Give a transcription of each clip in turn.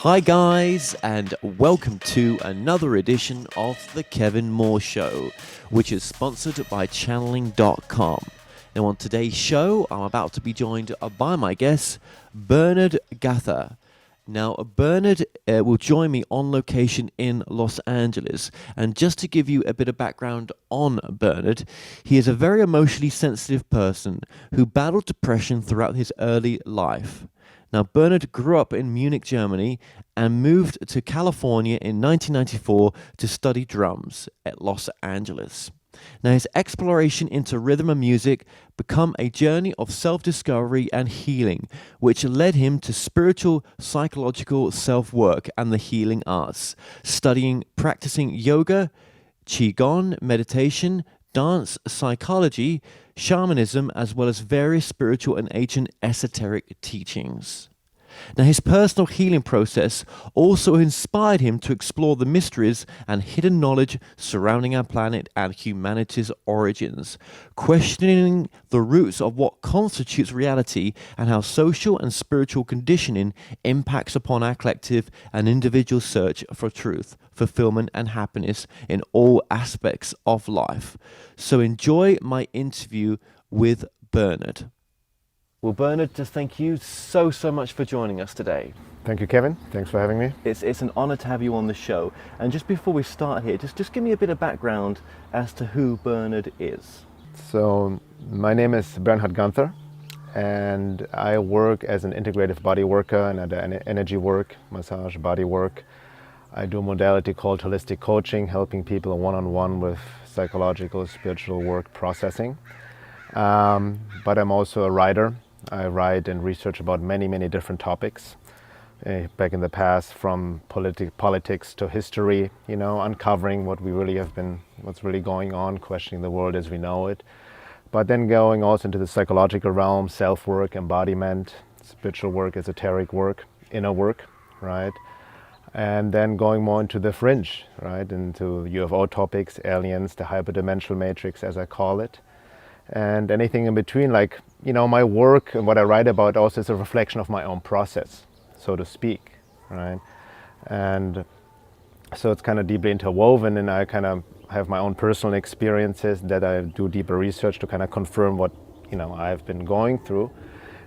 Hi guys, and welcome to another edition of The Kevin Moore Show, which is sponsored by channeling.com. Now on today's show, I'm about to be joined by my guest, Bernhard Gather. Now, Bernhard will join me on location in Los Angeles. And just to give you a bit of background on Bernhard, he is a very emotionally sensitive person who battled depression throughout his early life. Now, Bernhard grew up in Munich, Germany, and moved to California in 1994 to study drums at Los Angeles. Now, his exploration into rhythm and music became a journey of self-discovery and healing, which led him to spiritual, psychological self-work and the healing arts, practicing yoga, qigong, meditation, dance, psychology, shamanism, as well as various spiritual and ancient esoteric teachings. Now, his personal healing process also inspired him to explore the mysteries and hidden knowledge surrounding our planet and humanity's origins, questioning the roots of what constitutes reality and how social and spiritual conditioning impacts upon our collective and individual search for truth, fulfillment, and happiness in all aspects of life. So enjoy my interview with Bernhard. Well, Bernhard, just thank you so much for joining us today. Thank you, Kevin. Thanks for having me. It's an honor to have you on the show. And just before we start here, just give me a bit of background as to who Bernhard is. So, my name is Bernhard Gunther, and I work as an integrative body worker and energy work, massage, body work. I do a modality called holistic coaching, helping people one-on-one with psychological, spiritual work processing. But I'm also a writer. I write and research about many different topics. Back in the past, from politics to history, uncovering what's really going on, questioning the world as we know it. But then going also into the psychological realm, self-work, embodiment, spiritual work, esoteric work, inner work, right? And then going more into the fringe, right? Into UFO topics, aliens, the hyperdimensional matrix, as I call it. And anything in between, like, my work and what I write about also is a reflection of my own process, so to speak, right? And so it's kind of deeply interwoven, and I kind of have my own personal experiences that I do deeper research to kind of confirm what, I've been going through.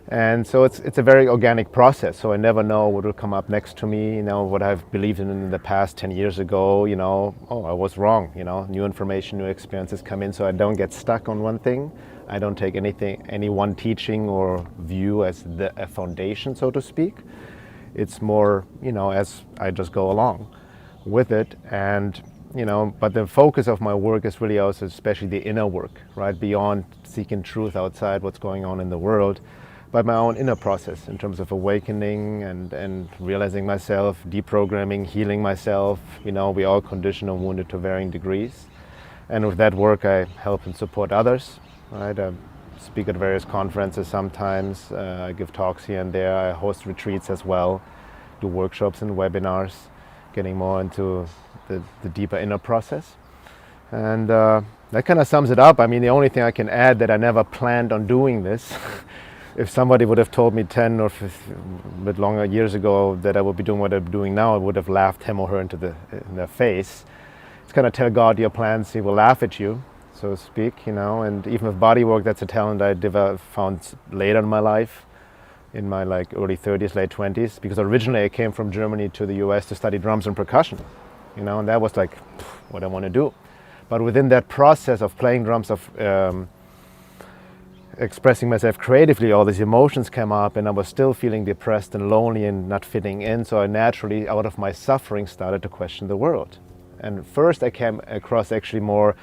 And so it's a very organic process, so I never know what will come up next to me, what I've believed in the past 10 years ago, I was wrong, new information, new experiences come in, so I don't get stuck on one thing. I don't take any one teaching or view as a foundation, so to speak. It's more, as I just go along with it, and but the focus of my work is really also especially the inner work, right? Beyond seeking truth outside what's going on in the world, but my own inner process in terms of awakening and realizing myself, deprogramming, healing myself. We all conditioned and wounded to varying degrees. And with that work, I help and support others, right? I speak at various conferences sometimes, I give talks here and there, I host retreats as well, do workshops and webinars, getting more into the deeper inner process. And that kind of sums it up. I mean, the only thing I can add that I never planned on doing this. If somebody would have told me 10 or 15, a bit longer years ago that I would be doing what I'm doing now, I would have laughed him or her in their face. It's kind of tell God your plans, he will laugh at you, so to speak, and even with body work, that's a talent I found later in my life, in my early 30s, late 20s, because originally I came from Germany to the US to study drums and percussion, and that was what I want to do. But within that process of playing drums, of expressing myself creatively, all these emotions came up, and I was still feeling depressed and lonely and not fitting in, so I naturally, out of my suffering, started to question the world. And first I came across actually more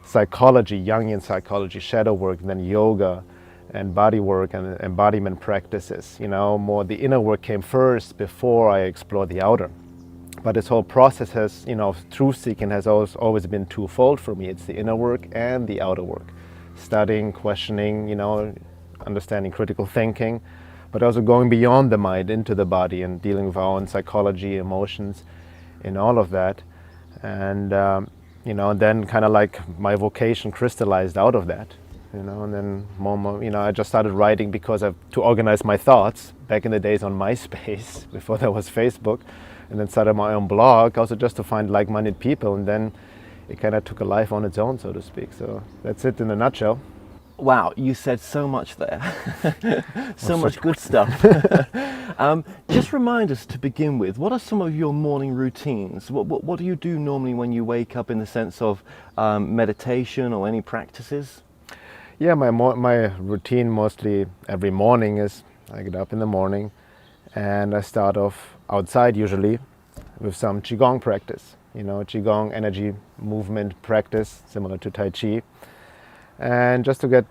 psychology, Jungian psychology, shadow work, than yoga and body work and embodiment practices. More the inner work came first before I explored the outer. But this whole process has, truth seeking has always been twofold for me. It's the inner work and the outer work. Studying, questioning, understanding critical thinking, but also going beyond the mind into the body and dealing with our own psychology, emotions, and all of that. And, then kind of my vocation crystallized out of that. And then more, I just started writing because to organize my thoughts back in the days on MySpace before there was Facebook, and then started my own blog also just to find like-minded people, and then it kind of took a life on its own, so to speak. So that's it in a nutshell. Wow, you said so much there. So much good stuff. Just remind us to begin with, what are some of your morning routines? What do you do normally when you wake up, in the sense of meditation or any practices? Yeah, my routine mostly every morning is I get up in the morning and I start off outside usually with some Qigong practice. Qigong energy movement practice similar to Tai Chi. And just to get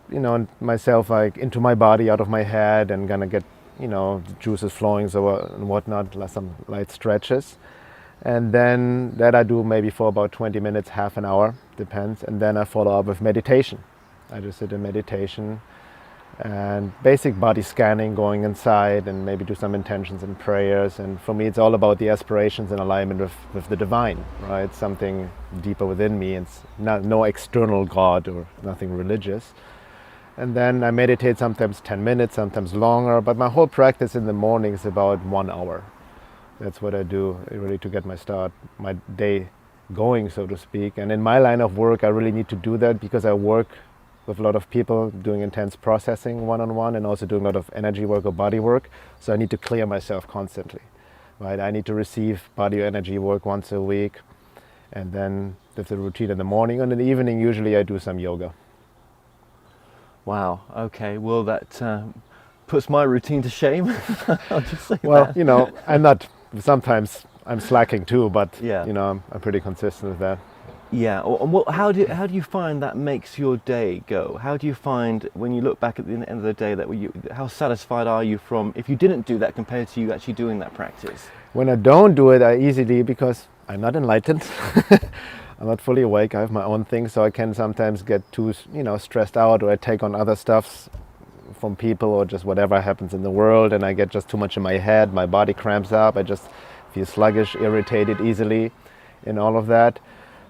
myself like into my body, out of my head, and gonna get the juices flowing and whatnot, like some light stretches, and then that I do maybe for about 20 minutes, half an hour, depends, and then I follow up with meditation. I just sit in meditation and basic body scanning, going inside and maybe do some intentions and prayers. And for me, it's all about the aspirations in alignment with the divine, right? Something deeper within me. It's no external God or nothing religious. And then I meditate sometimes 10 minutes, sometimes longer, but my whole practice in the morning is about 1 hour. That's what I do really to get my day going, so to speak. And in my line of work, I really need to do that because I work with a lot of people doing intense processing one-on-one, and also doing a lot of energy work or body work. So I need to clear myself constantly, right? I need to receive body or energy work once a week, and then there's a routine in the morning, and in the evening usually I do some yoga. Wow, okay, well that puts my routine to shame. I'll just say well, that. Sometimes I'm slacking too, but yeah. I'm pretty consistent with that. Yeah, how do you find that makes your day go? How do you find, when you look back at the end of the day, how satisfied are you from, if you didn't do that compared to you actually doing that practice? When I don't do it, I easily, because I'm not enlightened, I'm not fully awake, I have my own thing, so I can sometimes get too, stressed out, or I take on other stuffs from people or just whatever happens in the world, and I get just too much in my head, my body cramps up, I just feel sluggish, irritated easily, and all of that.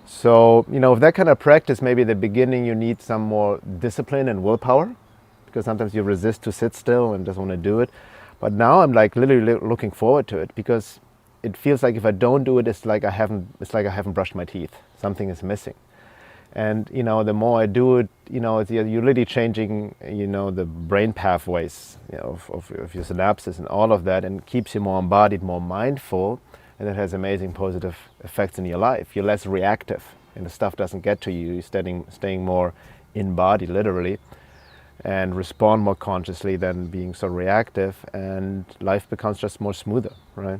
So, with that kind of practice, maybe at the beginning you need some more discipline and willpower, because sometimes you resist to sit still and just want to do it. But now I'm like literally looking forward to it, because it feels like if I don't do it, it's like I haven't brushed my teeth. Something is missing. And, the more I do it, you're really changing, the brain pathways, of your synapses and all of that, and keeps you more embodied, more mindful. And it has amazing positive effects in your life. You're less reactive, and the stuff doesn't get to you. You're staying more in body, literally, and respond more consciously than being so reactive. And life becomes just more smoother, right?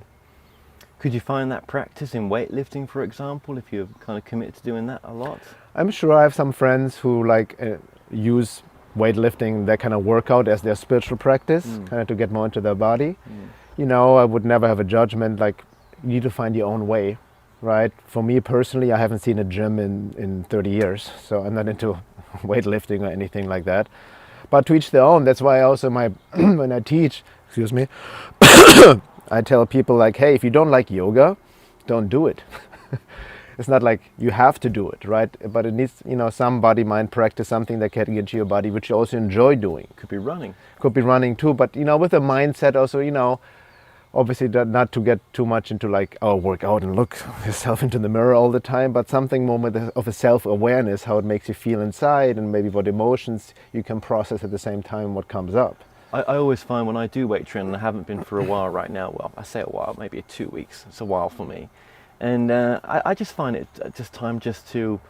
Could you find that practice in weightlifting, for example, if you're kind of committed to doing that a lot? I'm sure I have some friends who use weightlifting, that kind of workout, as their spiritual practice, kind of to get more into their body. I would never have a judgment. You need to find your own way, right? For me personally, I haven't seen a gym in 30 years, so I'm not into weightlifting or anything like that. But to each their own. That's why also when I teach, I tell people hey, if you don't like yoga, don't do it. It's not like you have to do it, right? But it needs, some body-mind practice, something that can get into your body, which you also enjoy doing. Could be running. Could be running too, but with a mindset also, obviously not to get too much into work out and look yourself into the mirror all the time, but something more of a self-awareness, how it makes you feel inside, and maybe what emotions you can process at the same time, what comes up. I always find when I do weight training, and I haven't been for a while right now, well, I say a while, maybe 2 weeks, it's a while for me. And I just find it just time just to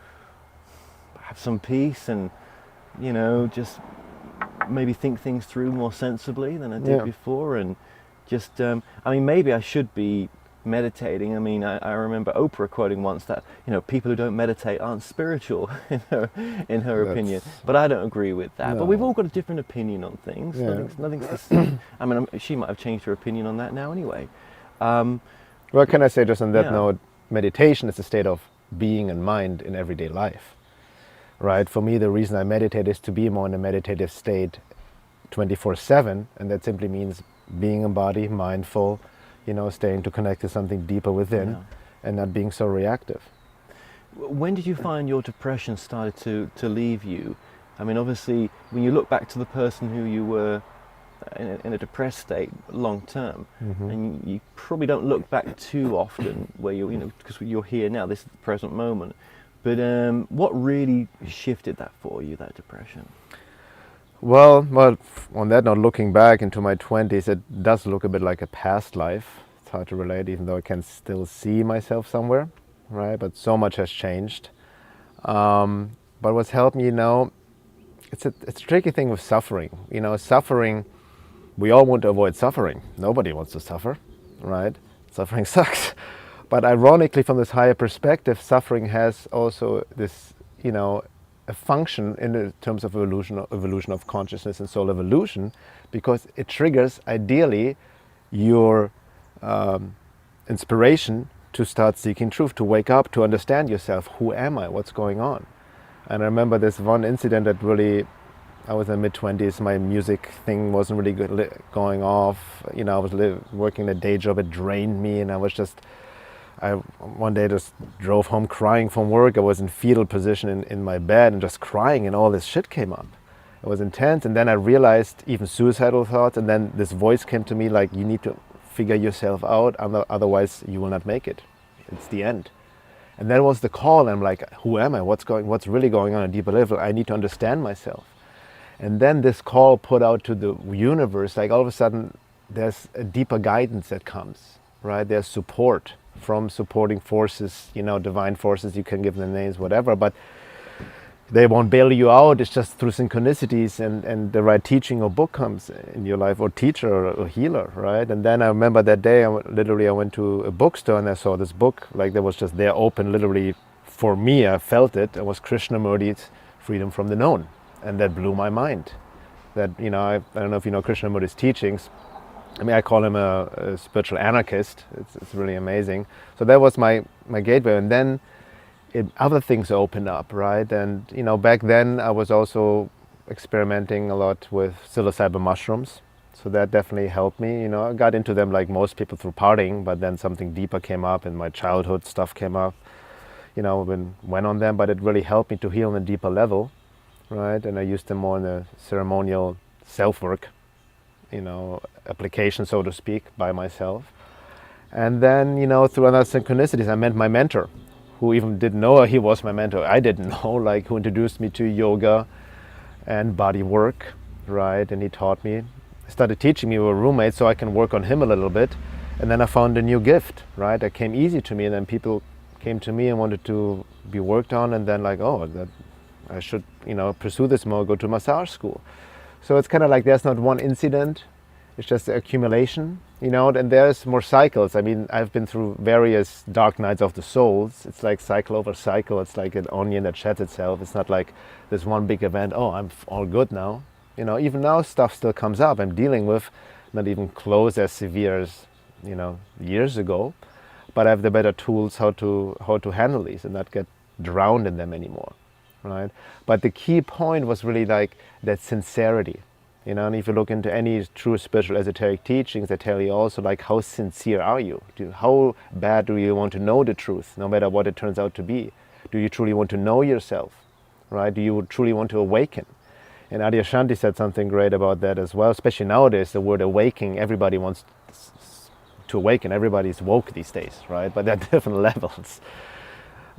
have some peace and, just maybe think things through more sensibly than I did before. And just, maybe I should be meditating. I remember Oprah quoting once that, people who don't meditate aren't spiritual in her opinion. But I don't agree with that. No. But we've all got a different opinion on things. Yeah. Nothing's the same. She might have changed her opinion on that now anyway. What can I say just on that note? Meditation is a state of being and mind in everyday life, right? For me, the reason I meditate is to be more in a meditative state 24/7, and that simply means being in body, mindful, staying to connect to something deeper within, and not being so reactive. When did you find your depression started to leave you? I mean, obviously, when you look back to the person who you were in a depressed state long term, and you probably don't look back too often where because you're here now, this is the present moment. But what really shifted that for you, that depression? Well, on that note, looking back into my 20s, it does look a bit like a past life. It's hard to relate, even though I can still see myself somewhere, right? But so much has changed. But what's helped me now, it's a tricky thing with suffering. Suffering, we all want to avoid suffering. Nobody wants to suffer, right? Suffering sucks. But ironically, from this higher perspective, suffering has also this, a function in terms of evolution of consciousness and soul evolution, because it triggers, ideally, your inspiration to start seeking truth, to wake up, to understand yourself. Who am I? What's going on? And I remember this one incident that really, I was in the mid-20s, my music thing wasn't really good, going off. I was working a day job, it drained me, and I one day just drove home crying from work. I was in fetal position in my bed and just crying, and all this shit came up. It was intense, and then I realized even suicidal thoughts, and then this voice came to me like, you need to figure yourself out, otherwise you will not make it. It's the end. And that was the call, and I'm like, who am I? What's really going on at a deeper level? I need to understand myself. And then this call put out to the universe, like all of a sudden there's a deeper guidance that comes, right? There's support from supporting forces, divine forces, you can give them names, whatever, but they won't bail you out. It's just through synchronicities and the right teaching or book comes in your life, or teacher or healer, right? And then I remember that day, I went to a bookstore and I saw this book, like that was just there open, literally for me, I felt it. It was Krishnamurti's Freedom from the Known. And that blew my mind. That, I don't know if you know Krishnamurti's teachings. I mean, I call him a spiritual anarchist. It's really amazing. So that was my gateway. And then other things opened up, right? And, back then I was also experimenting a lot with psilocybin mushrooms. So that definitely helped me. I got into them like most people through partying, but then something deeper came up and my childhood stuff came up, went on them, but it really helped me to heal on a deeper level, right? And I used them more in a ceremonial self-work, application, so to speak, by myself. And then, through other synchronicities, I met my mentor, who even didn't know he was my mentor. I didn't know, like, who introduced me to yoga and body work, right? And he taught me, started teaching me. We were roommates, so I can work on him a little bit. And then I found a new gift, right? That came easy to me, and then people came to me and wanted to be worked on, and then like, oh, that I should, pursue this more, go to massage school. So it's kind of like there's not one incident, it's just the accumulation, and there's more cycles. I mean, I've been through various dark nights of the souls. It's like cycle over cycle. It's like an onion that sheds itself. It's not like this one big event, oh, I'm all good now. Even now stuff still comes up I'm dealing with, not even close as severe as, years ago, but I have the better tools how to handle these and not get drowned in them anymore. Right? But the key point was really like that sincerity, and if you look into any true spiritual esoteric teachings, they tell you also like, how sincere are you? How bad do you want to know the truth, no matter what it turns out to be? Do you truly want to know yourself, right? Do you truly want to awaken? And Adyashanti said something great about that as well, especially nowadays, the word awakening, everybody wants to awaken, everybody's woke these days, right? But at different levels.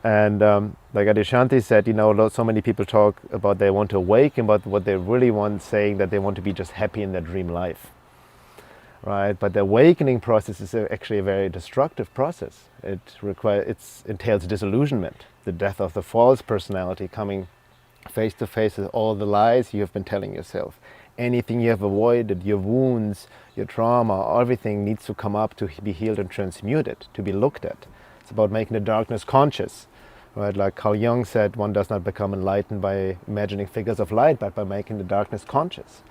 And like Adyashanti said, so many people talk about they want to awaken, but what they really want, saying that they want to be just happy in their dream life, right? But the awakening process is actually a very destructive process. It entails disillusionment, the death of the false personality, coming face to face with all the lies you have been telling yourself. Anything you have avoided, your wounds, your trauma, everything needs to come up to be healed and transmuted, to be looked at. It's about making the darkness conscious, right? Like Carl Jung said, one does not become enlightened by imagining figures of light, but by making the darkness conscious.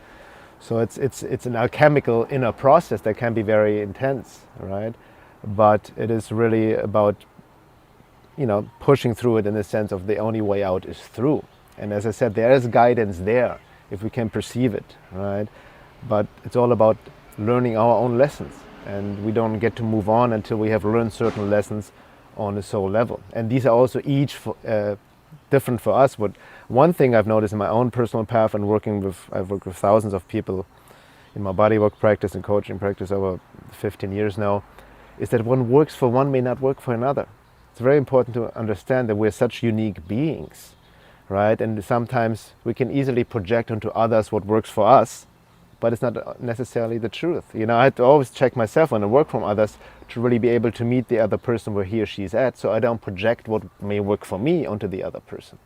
So it's an alchemical inner process that can be very intense, right? But it is really about, pushing through it in the sense of the only way out is through. And as I said, there is guidance there, if we can perceive it, right? But it's all about learning our own lessons. And we don't get to move on until we have learned certain lessons on a soul level. And these are also each different for us. What One thing I've noticed in my own personal path and I've worked with thousands of people in my bodywork practice and coaching practice over 15 years now, is that what works for one may not work for another. It's very important to understand that we're such unique beings, right? And sometimes we can easily project onto others what works for us, but it's not necessarily the truth. You know, I have to always check myself when I work from others to really be able to meet the other person where he or she is at, so I don't project what may work for me onto the other person,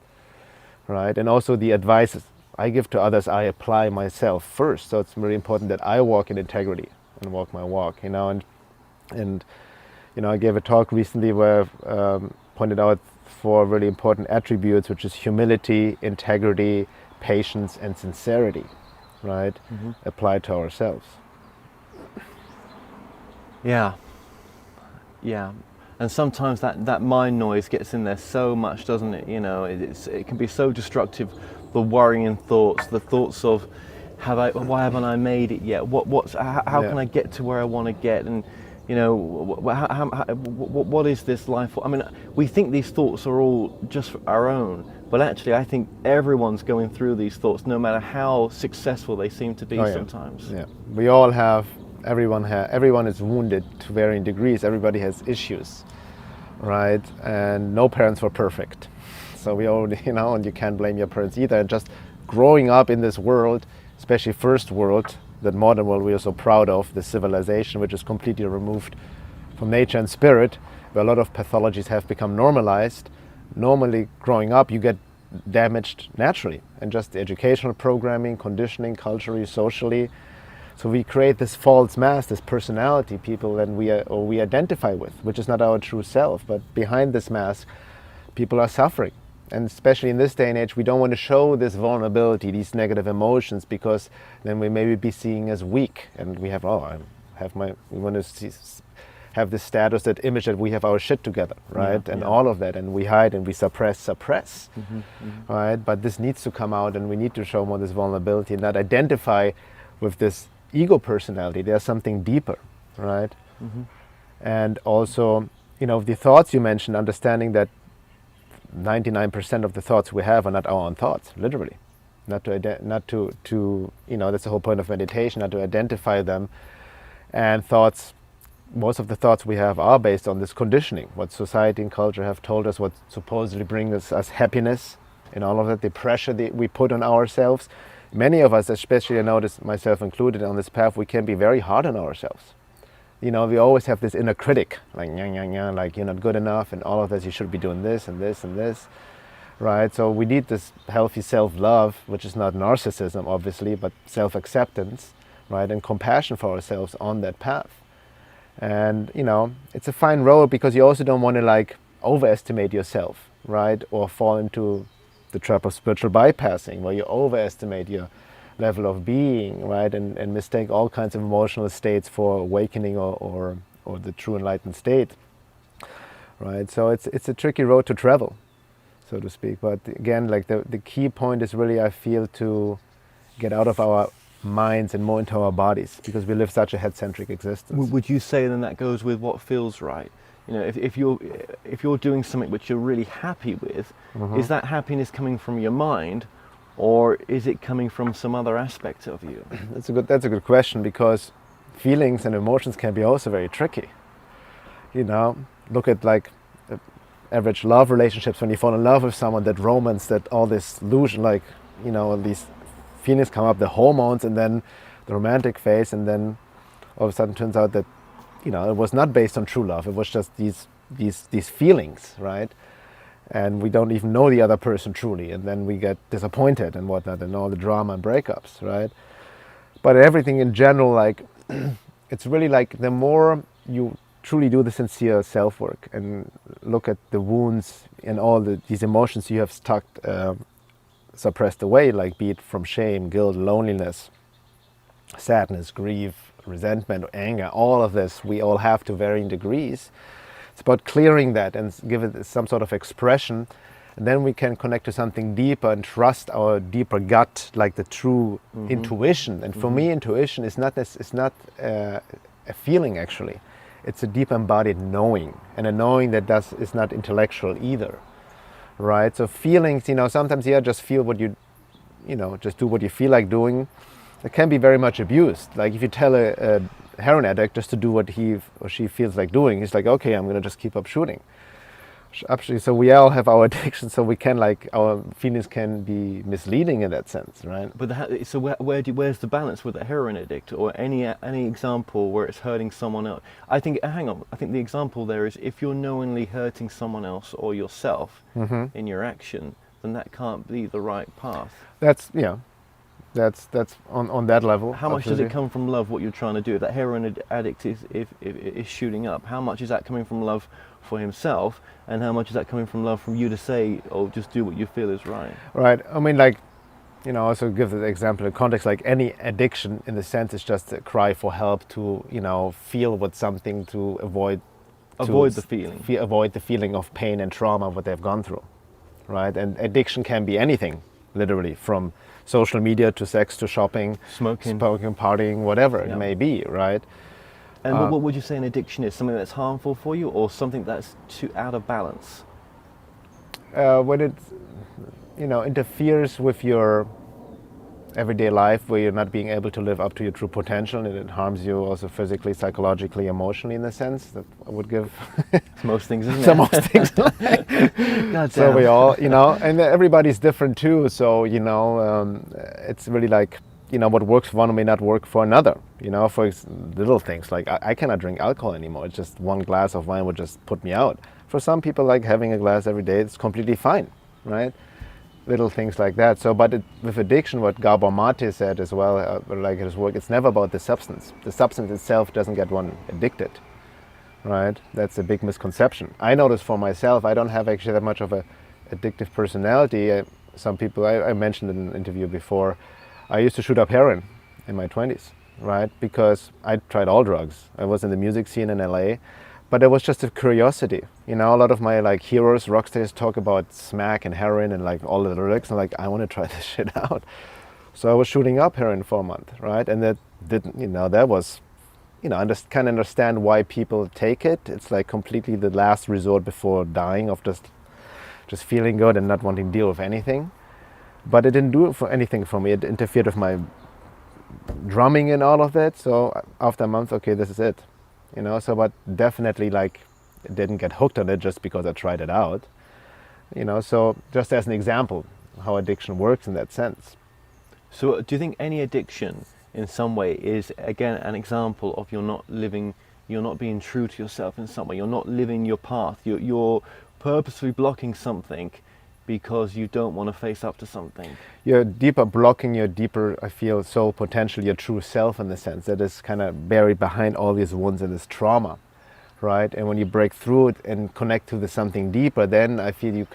right? And also the advice I give to others, I apply myself first. So it's really important that I walk in integrity and walk my walk, you know. And you know, I gave a talk recently where I pointed out 4 really important attributes, which is humility, integrity, patience, and sincerity, right? Applied to ourselves. Yeah. And sometimes that mind noise gets in there so much, doesn't it? You know, it can be so destructive. The worrying thoughts, the thoughts of, why haven't I made it yet? How can I get to where I want to get? And you know, what is this life for? I mean, we think these thoughts are all just our own, but actually, I think everyone's going through these thoughts, no matter how successful they seem to be sometimes. Yeah, we all have. Everyone is wounded to varying degrees. Everybody has issues, right? And no parents were perfect. So we all, you know, and you can't blame your parents either. And just growing up in this world, especially first world, that modern world we are so proud of, the civilization which is completely removed from nature and spirit, where a lot of pathologies have become normalized. Normally growing up, you get damaged naturally, and just the educational programming, conditioning, culturally, socially. So we create this false mask, this personality people and we identify with, which is not our true self. But behind this mask, people are suffering. And especially in this day and age, we don't want to show this vulnerability, these negative emotions, because then we may be seen as weak. And we have, we want to have this status, that image that we have our shit together, right? And all of that, and we hide and we suppress, right? But this needs to come out, and we need to show more this vulnerability and not identify with this ego personality. There's something deeper, right? And also, you know, the thoughts you mentioned, understanding that 99% of the thoughts we have are not our own thoughts, literally. Not to you know, that's the whole point of meditation, not to identify them. And thoughts, most of the thoughts we have are based on this conditioning, what society and culture have told us, what supposedly brings us happiness, and all of that, the pressure that we put on ourselves. Many of us, especially I notice myself included on this path, we can be very hard on ourselves. You know, we always have this inner critic, like, like you're not good enough and all of this, you should be doing this and this and this, right? So we need this healthy self-love, which is not narcissism, obviously, but self-acceptance, right? And compassion for ourselves on that path. And, you know, it's a fine road, because you also don't want to like overestimate yourself, right? Or fall into the trap of spiritual bypassing, where you overestimate your level of being, right, and mistake all kinds of emotional states for awakening or the true enlightened state, right? So it's a tricky road to travel, so to speak. But again, like the key point is really, I feel, to get out of our minds and more into our bodies, because we live such a head-centric existence. Would you say then that goes with what feels right? You know, if you're doing something which you're really happy with, is that happiness coming from your mind, or is it coming from some other aspect of you? That's a good question, because feelings and emotions can be also very tricky. You know, look at like average love relationships. When you fall in love with someone, that romance, that all this illusion, like, you know, these feelings come up, the hormones, and then the romantic phase, and then all of a sudden turns out that, you know, it was not based on true love. It was just these feelings, right? And we don't even know the other person truly, and then we get disappointed and whatnot, and all the drama and breakups, right? But everything in general, like, it's really like the more you truly do the sincere self-work and look at the wounds and all these emotions you have suppressed away, like be it from shame, guilt, loneliness, sadness, grief, resentment, anger, all of this we all have to varying degrees. It's about clearing that and give it some sort of expression, and then we can connect to something deeper and trust our deeper gut, like the true intuition. And for me, intuition is not a feeling, actually. It's a deep embodied knowing, and a knowing that is not intellectual either, right? So feelings, sometimes just feel what just do what you feel like doing. It can be very much abused. Like if you tell a heroin addict just to do what he or she feels like doing, he's like, okay, I'm gonna just keep up shooting. Actually, so we all have our addictions, so we can our feelings can be misleading in that sense, right? But so where's the balance with a heroin addict or any example where it's hurting someone else? I think the example there is if you're knowingly hurting someone else or yourself in your action, then that can't be the right path. That's on that level. How much does it come from love, what you're trying to do? If that heroin addict is shooting up, how much is that coming from love for himself, and how much is that coming from love from you to say, oh, just do what you feel is right? Right. I mean, also give the example in context, like any addiction in the sense is just a cry for help to, feel what something to avoid the feeling. Avoid the feeling of pain and trauma, what they've gone through, right? And addiction can be anything, literally, from social media to sex to shopping, smoking, partying, whatever it may be, right? And what would you say an addiction is? Something that's harmful for you, or something that's too out of balance? When it, interferes with your everyday life, where you're not being able to live up to your true potential, and it harms you also physically, psychologically, emotionally, in the sense that I would give. It's most things, isn't it? So most things. So we all, and everybody's different too. So it's really what works for one may not work for another. For little things like I cannot drink alcohol anymore. It's just one glass of wine would just put me out. For some people, like having a glass every day, it's completely fine, right? Little things like that. So, but with addiction, what Gabor Mate said as well, like his work, it's never about the substance. The substance itself doesn't get one addicted, right? That's a big misconception. I notice for myself, I don't have actually that much of a addictive personality. Some people, I mentioned in an interview before, I used to shoot up heroin in my 20s, right? Because I tried all drugs. I was in the music scene in LA, but it was just a curiosity. A lot of my heroes, rock stars talk about smack and heroin and all the lyrics, and I want to try this shit out. So I was shooting up heroin for a month, right? And that didn't, that was, I just can't understand why people take it. It's completely the last resort before dying, of just feeling good and not wanting to deal with anything. But it didn't do anything for me. It interfered with my drumming and all of that. So after a month, okay, this is it. So but definitely didn't get hooked on it just because I tried it out. So just as an example how addiction works in that sense. So do you think any addiction in some way is again an example of you're not being true to yourself in some way, you're not living your path, you're purposely blocking something because you don't want to face up to something? You're blocking your deeper, I feel, soul potential, your true self, in the sense that is kind of buried behind all these wounds and this trauma, right? And when you break through it and connect to something deeper, then I feel you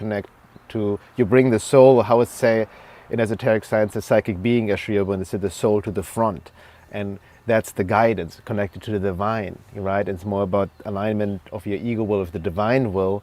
bring the soul, how it's say in esoteric science, the psychic being, when they say the soul to the front. And that's the guidance, connected to the divine, right? It's more about alignment of your ego will with the divine will.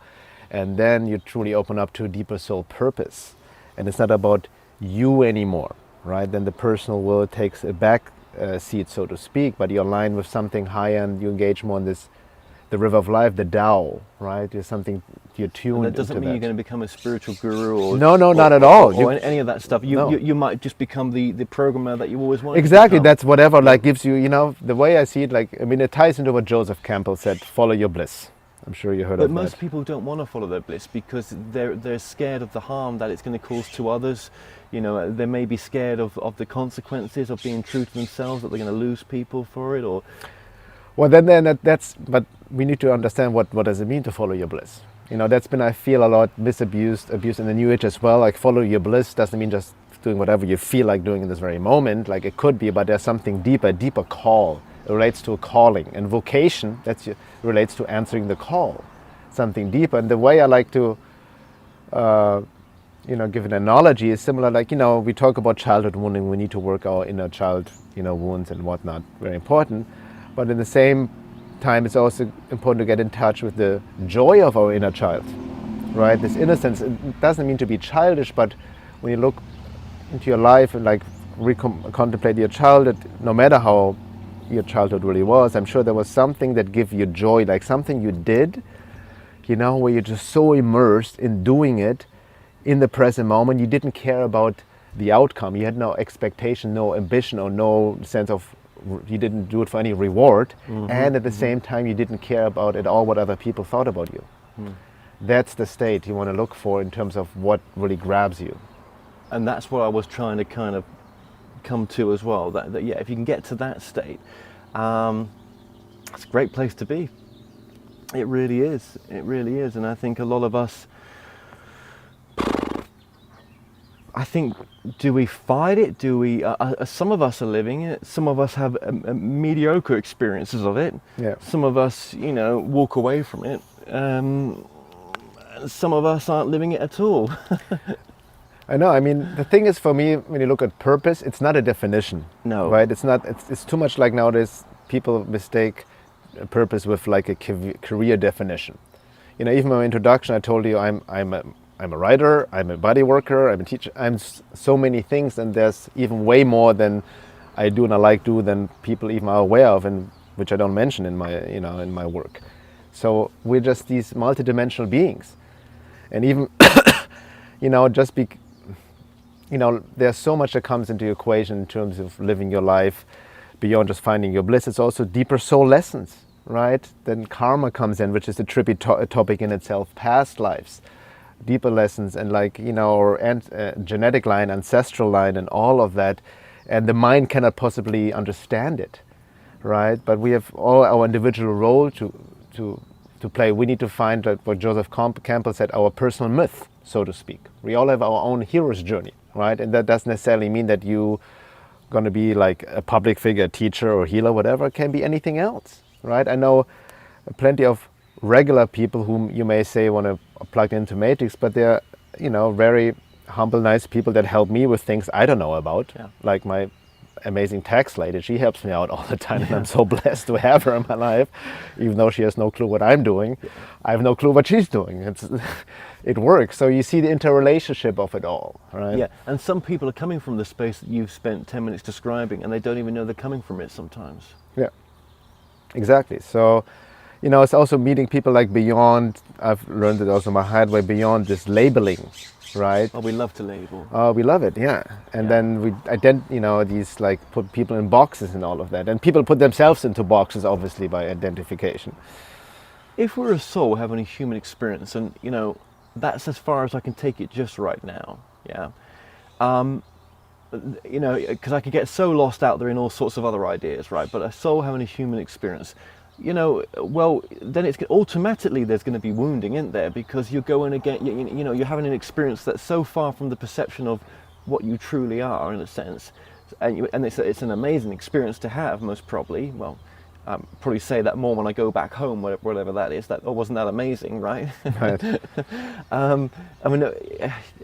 And then you truly open up to a deeper soul purpose. And it's not about you anymore, right? Then the personal will takes a back seat, so to speak, but you align with something higher and you engage more in the river of life, the Tao, right? You're tuned. And that doesn't mean you're going to become a spiritual guru or not at all. Or any of that stuff. You might just become the programmer that you always wanted. Exactly, to that's whatever gives you, the way I see it, it ties into what Joseph Campbell said, follow your bliss. I'm sure you heard of that. But most people don't want to follow their bliss because they're scared of the harm that it's going to cause to others. They may be scared of the consequences of being true to themselves, that they're going to lose people for it, or. Well, then but we need to understand what does it mean to follow your bliss. That's been, I feel, a lot abused in the New Age as well. Follow your bliss doesn't mean just doing whatever you feel like doing in this very moment. It could be, but there's something deeper, a deeper call. It relates to a calling, and vocation relates to answering the call, something deeper. And the way I like to, give an analogy is similar. We talk about childhood wounding. We need to work our inner child, wounds and whatnot. Very important. But at the same time, it's also important to get in touch with the joy of our inner child, right? This innocence. It doesn't mean to be childish, but when you look into your life and contemplate your childhood, no matter how your childhood really was, I'm sure there was something that gave you joy, something you did, where you're just so immersed in doing it in the present moment. You didn't care about the outcome. You had no expectation, no ambition, or no sense of, you didn't do it for any reward. And at the same time, you didn't care about at all what other people thought about you. That's the state you want to look for in terms of what really grabs you. And that's what I was trying to kind of come to as well. That yeah, if you can get to that state, it's a great place to be. It really is. It really is. And I think a lot of us, I think, do we fight it? Do we? Some of us are living it. Some of us have mediocre experiences of it. Yeah. Some of us, walk away from it. Some of us aren't living it at all. I know. I mean, the thing is, for me, when you look at purpose, it's not a definition. No. Right? It's not. It's too much like nowadays. People mistake purpose with like a career definition. Even my introduction, I told you I'm a writer, I'm a body worker, I'm a teacher, I'm so many things, and there's even way more than I do and I like do than people even are aware of, and which I don't mention in my in my work. So we're just these multidimensional beings, and even there's so much that comes into the equation in terms of living your life beyond just finding your bliss. It's also deeper soul lessons, right? Then karma comes in, which is a trippy topic in itself. Past lives, deeper lessons, and our genetic line, ancestral line, and all of that. And the mind cannot possibly understand it, right? But we have all our individual role to play. We need to find what Joseph Campbell said, our personal myth, so to speak. We all have our own hero's journey, right? And that doesn't necessarily mean that you going to be like a public figure, teacher or healer, whatever. It can be anything else, right? I know plenty of regular people whom you may say want to plug into Matrix, but they're very humble, nice people that help me with things I don't know about. Yeah. Like my amazing tax lady, she helps me out all the time, and I'm so blessed to have her in my life, even though she has no clue what I'm doing. I have no clue what she's doing. It works. So you see the interrelationship of it all, right? Yeah, and some people are coming from the space that you've spent 10 minutes describing, and they don't even know they're coming from it sometimes. Yeah, exactly. So, it's also meeting people like beyond, I've learned it also my hard way, beyond this labeling, right? Oh, we love to label. Oh, we love it, yeah. And then we these put people in boxes and all of that. And people put themselves into boxes, obviously, by identification. If we're a soul having a human experience, and that's as far as I can take it just right now, yeah. Because I could get so lost out there in all sorts of other ideas, right? But a soul having a human experience, well, then it's automatically there's going to be wounding, isn't there? Because you're going again, you're having an experience that's so far from the perception of what you truly are, in a sense, and it's an amazing experience to have, most probably. Well, probably say that more when I go back home, whatever that is. That wasn't that amazing, right? Right.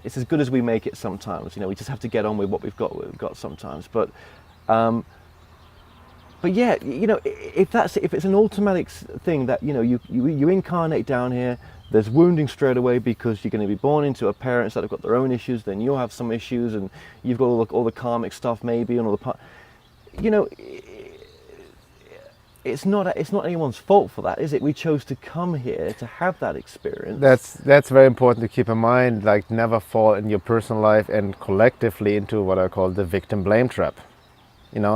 It's as good as we make it sometimes. We just have to get on with what we've got sometimes. But yeah, if it's an automatic thing that you incarnate down here, there's wounding straight away because you're going to be born into a parents that have got their own issues. Then you'll have some issues, and you've got all the karmic stuff maybe, and all the it's not anyone's fault for that, is it? We chose to come here to have that experience. That's very important to keep in mind. Like, never fall in your personal life and collectively into what I call the victim blame trap.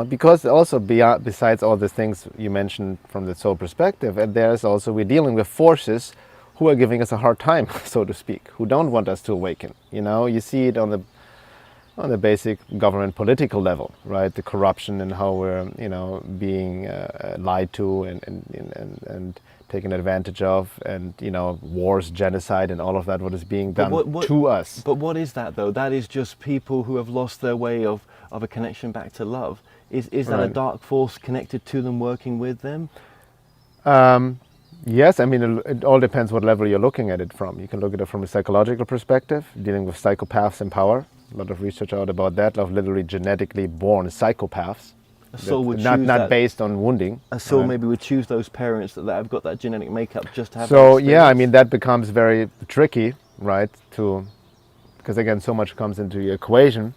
Because also besides all the things you mentioned from the soul perspective, and there's also, we're dealing with forces who are giving us a hard time, so to speak, who don't want us to awaken. You see it on the basic government political level, right? The corruption and how we're being lied to and taken advantage of, and wars, genocide, and all of that, what is being done to us. But what is that, though? That is just people who have lost their way of a connection back to love. Is that Right. a dark force connected to them, working with them? Yes, I mean, it all depends what level you're looking at it from. You can look at it from a psychological perspective, dealing with psychopaths in power. A lot of research out about that, of literally genetically born psychopaths. A soul would not choose not that. based on wounding. A soul right? maybe would choose those parents that have got that genetic makeup just to have. So that yeah, I experience. mean, that becomes very tricky, right? Because again, so much comes into the equation.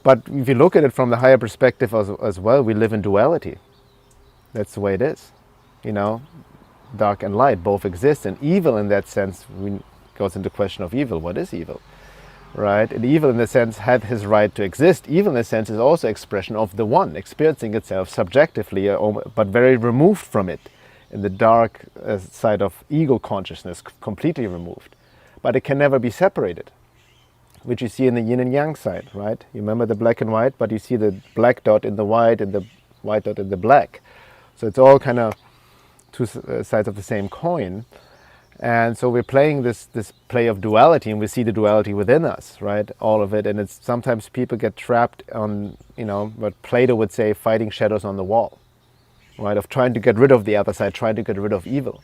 But if you look at it from the higher perspective as well, we live in duality. That's the way it is. Dark and light both exist, and evil in that sense goes into question of evil. What is evil? right? And evil in the sense had his right to exist. Evil in the sense is also expression of the one, experiencing itself subjectively, but very removed from it, in the dark side of ego consciousness, completely removed. But it can never be separated, which you see in the yin and yang side, right? You remember the black and white, but you see the black dot in the white and the white dot in the black. So it's all kind of two sides of the same coin. And so we're playing this play of duality, and we see the duality within us, right? All of it. And it's sometimes people get trapped on, what Plato would say, fighting shadows on the wall, right? Of trying to get rid of the other side, trying to get rid of evil.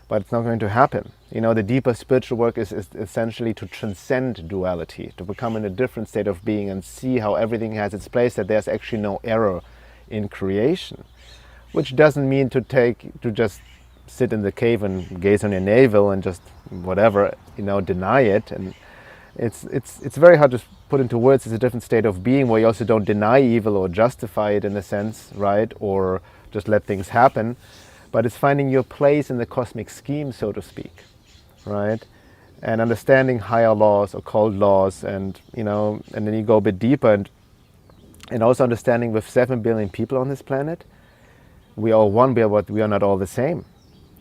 But it's not going to happen. The deeper spiritual work is essentially to transcend duality, to become in a different state of being and see how everything has its place, that there's actually no error in creation. Which doesn't mean to just sit in the cave and gaze on your navel and just whatever, deny it. And it's very hard to put into words. It's a different state of being where you also don't deny evil or justify it in a sense, right? Or just let things happen. But it's finding your place in the cosmic scheme, so to speak, right? And understanding higher laws, occult laws, and and then you go a bit deeper, and also understanding with 7 billion people on this planet, we are one, but we are not all the same.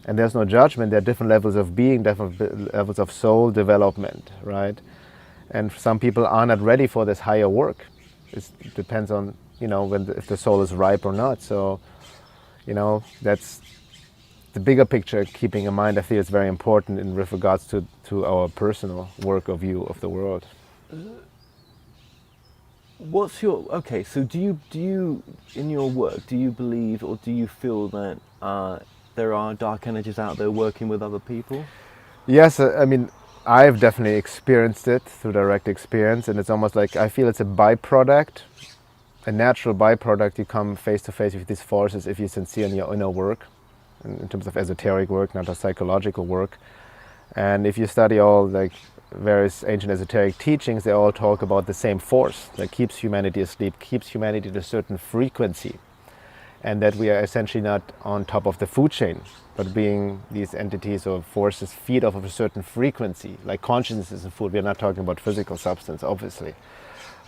And there's no judgment. There are different levels of being, different levels of soul development, right? And some people are not ready for this higher work. It depends on if the soul is ripe or not. So that's the bigger picture, keeping in mind. I feel it's very important with regards to our personal work or view of the world. What's your so do you in your work, do you believe or do you feel that there are dark energies out there working with other people? Yes, I've definitely experienced it through direct experience, and it's almost like I feel it's a byproduct, a natural byproduct. You come face to face with these forces if you're sincere in your inner work, in terms of esoteric work, not a psychological work. And if you study all various ancient esoteric teachings, they all talk about the same force that keeps humanity asleep, keeps humanity at a certain frequency, and that we are essentially not on top of the food chain, but being these entities or forces feed off of a certain frequency, like consciousness is in food. We're not talking about physical substance, obviously,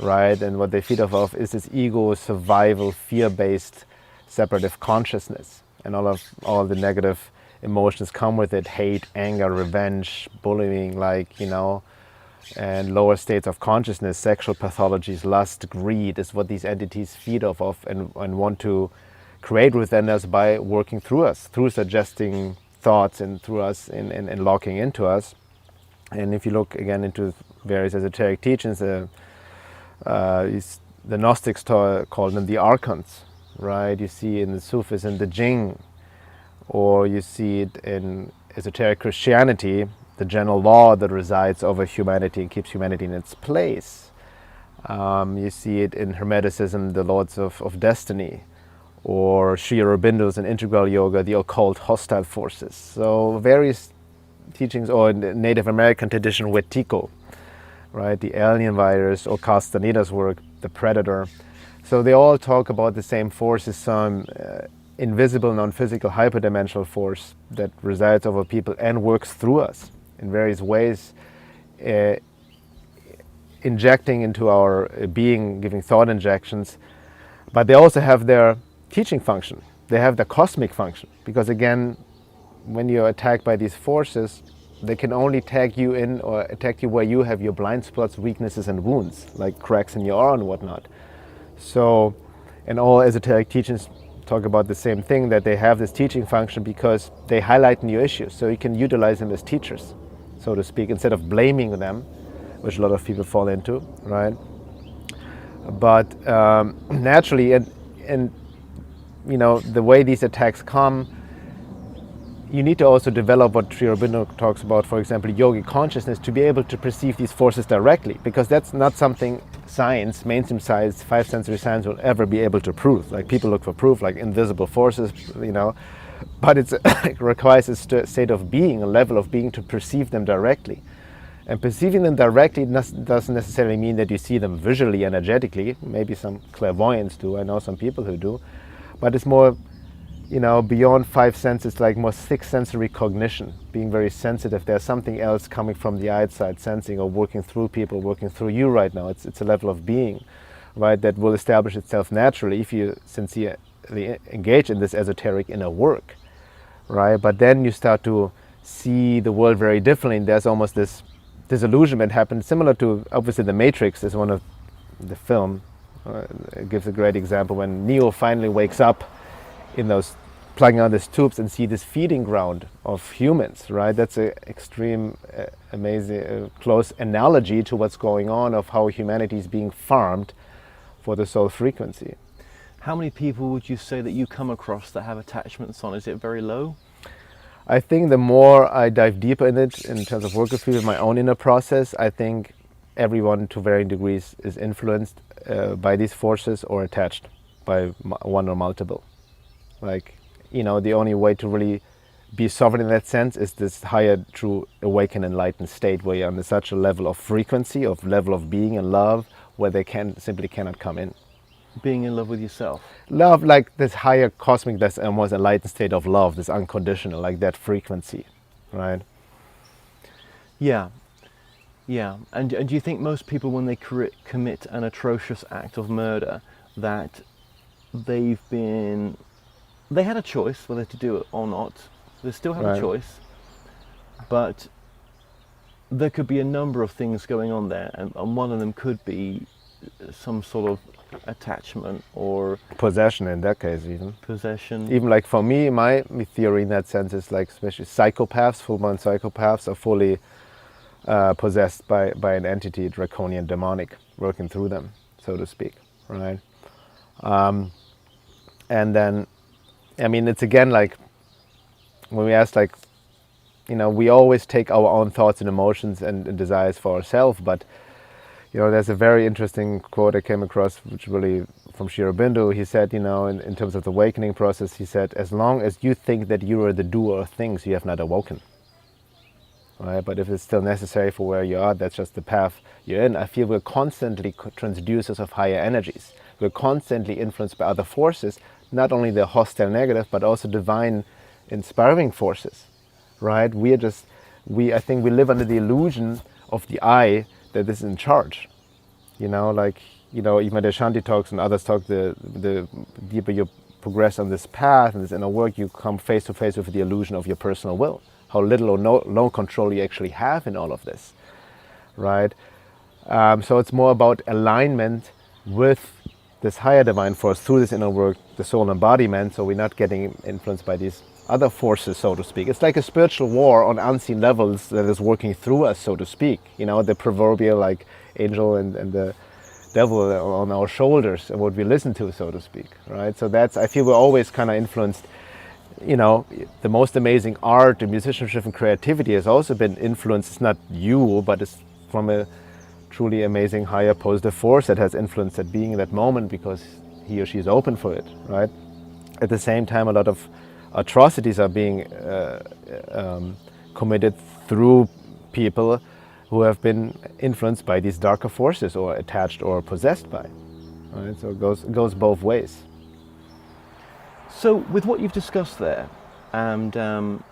right? And what they feed off of is this ego, survival, fear-based, separative consciousness, and all the negative emotions come with it: hate, anger, revenge, bullying, and lower states of consciousness, sexual pathologies, lust, greed is what these entities feed off of and want to create within us by working through us, through suggesting thoughts and through us and locking into us. And if you look again into various esoteric teachings, the Gnostics called them the archons, right? You see in the Sufis and the Jing, or you see it in esoteric Christianity, the general law that resides over humanity and keeps humanity in its place. You see it in Hermeticism, the Lords of Destiny, or Sri Aurobindo's in Integral Yoga, the occult hostile forces. So various teachings, or in the Native American tradition, Wetiko, right? The alien virus, or Castaneda's work, the predator. So they all talk about the same forces, some invisible, non-physical, hyperdimensional force that resides over people and works through us in various ways, injecting into our being, giving thought injections. But they also have their teaching function. They have the cosmic function, because again, when you're attacked by these forces, they can only tag you in or attack you where you have your blind spots, weaknesses and wounds, like cracks in your arm and whatnot. So, and all esoteric teachings talk about the same thing, that they have this teaching function because they highlight new issues, so you can utilize them as teachers, so to speak, instead of blaming them, which a lot of people fall into, right? But naturally, and the way these attacks come, you need to also develop what Sri Aurobindo talks about, for example, yogic consciousness, to be able to perceive these forces directly, because that's not something science, mainstream science, five sensory science will ever be able to prove. Like, people look for proof, like invisible forces, but it requires a state of being, a level of being, to perceive them directly. And perceiving them directly doesn't necessarily mean that you see them visually, energetically. Maybe some clairvoyants do, I know some people who do, but it's more beyond five senses, like more sixth sensory cognition, being very sensitive. There's something else coming from the outside, sensing or working through people, working through you right now. It's a level of being, right, that will establish itself naturally if you sincerely engage in this esoteric inner work, right? But then you start to see the world very differently, and there's almost this disillusionment happens, similar to, obviously, The Matrix is one of the film. It gives a great example when Neo finally wakes up in those plugging on these tubes and see this feeding ground of humans, right? That's an extreme, amazing, close analogy to what's going on of how humanity is being farmed for the soul frequency. How many people would you say that you come across that have attachments on? Is it very low? I think the more I dive deeper in it, in terms of work with people, my own inner process, I think everyone to varying degrees is influenced by these forces or attached by one or multiple. Like, the only way to really be sovereign in that sense is this higher, true, awakened, enlightened state where you're on such a level of frequency, of level of being and love, where they simply cannot come in. Being in love with yourself. Love, like this higher cosmic, this almost enlightened state of love, this unconditional, like that frequency, right? Yeah. And do you think most people, when they commit an atrocious act of murder, that they had a choice whether to do it or not? They still have a choice, but there could be a number of things going on there, and one of them could be some sort of attachment or possession in that case. Even like for me, my theory in that sense is like, especially psychopaths, full-blown psychopaths are fully possessed by an entity, draconian, demonic, working through them, so to speak, right? And then, it's again like when we ask, like, we always take our own thoughts and emotions and desires for ourselves, but there's a very interesting quote I came across, which really from Sri Aurobindo. He said, in terms of the awakening process, he said, as long as you think that you are the doer of things, you have not awoken. Right? But if it's still necessary for where you are, that's just the path you're in. I feel we're constantly transducers of higher energies. We're constantly influenced by other forces, not only the hostile negative, but also divine inspiring forces. Right? I think we live under the illusion of the I that is in charge. Even the Shanti talks and others talk, the deeper you progress on this path and this inner work, you come face to face with the illusion of your personal will. How little or no control you actually have in all of this, right? So it's more about alignment with this higher divine force through this inner work, the soul embodiment, so we're not getting influenced by these other forces, so to speak. It's like a spiritual war on unseen levels that is working through us, so to speak. The proverbial like angel and the devil on our shoulders and what we listen to, so to speak, right? So I feel we're always kind of influenced. The most amazing art and musicianship and creativity has also been influenced. It's not you, but it's from a truly amazing higher positive force that has influenced that being in that moment because he or she is open for it, right? At the same time, a lot of atrocities are being committed through people who have been influenced by these darker forces or attached or possessed by, right? So it goes both ways. So with what you've discussed there, and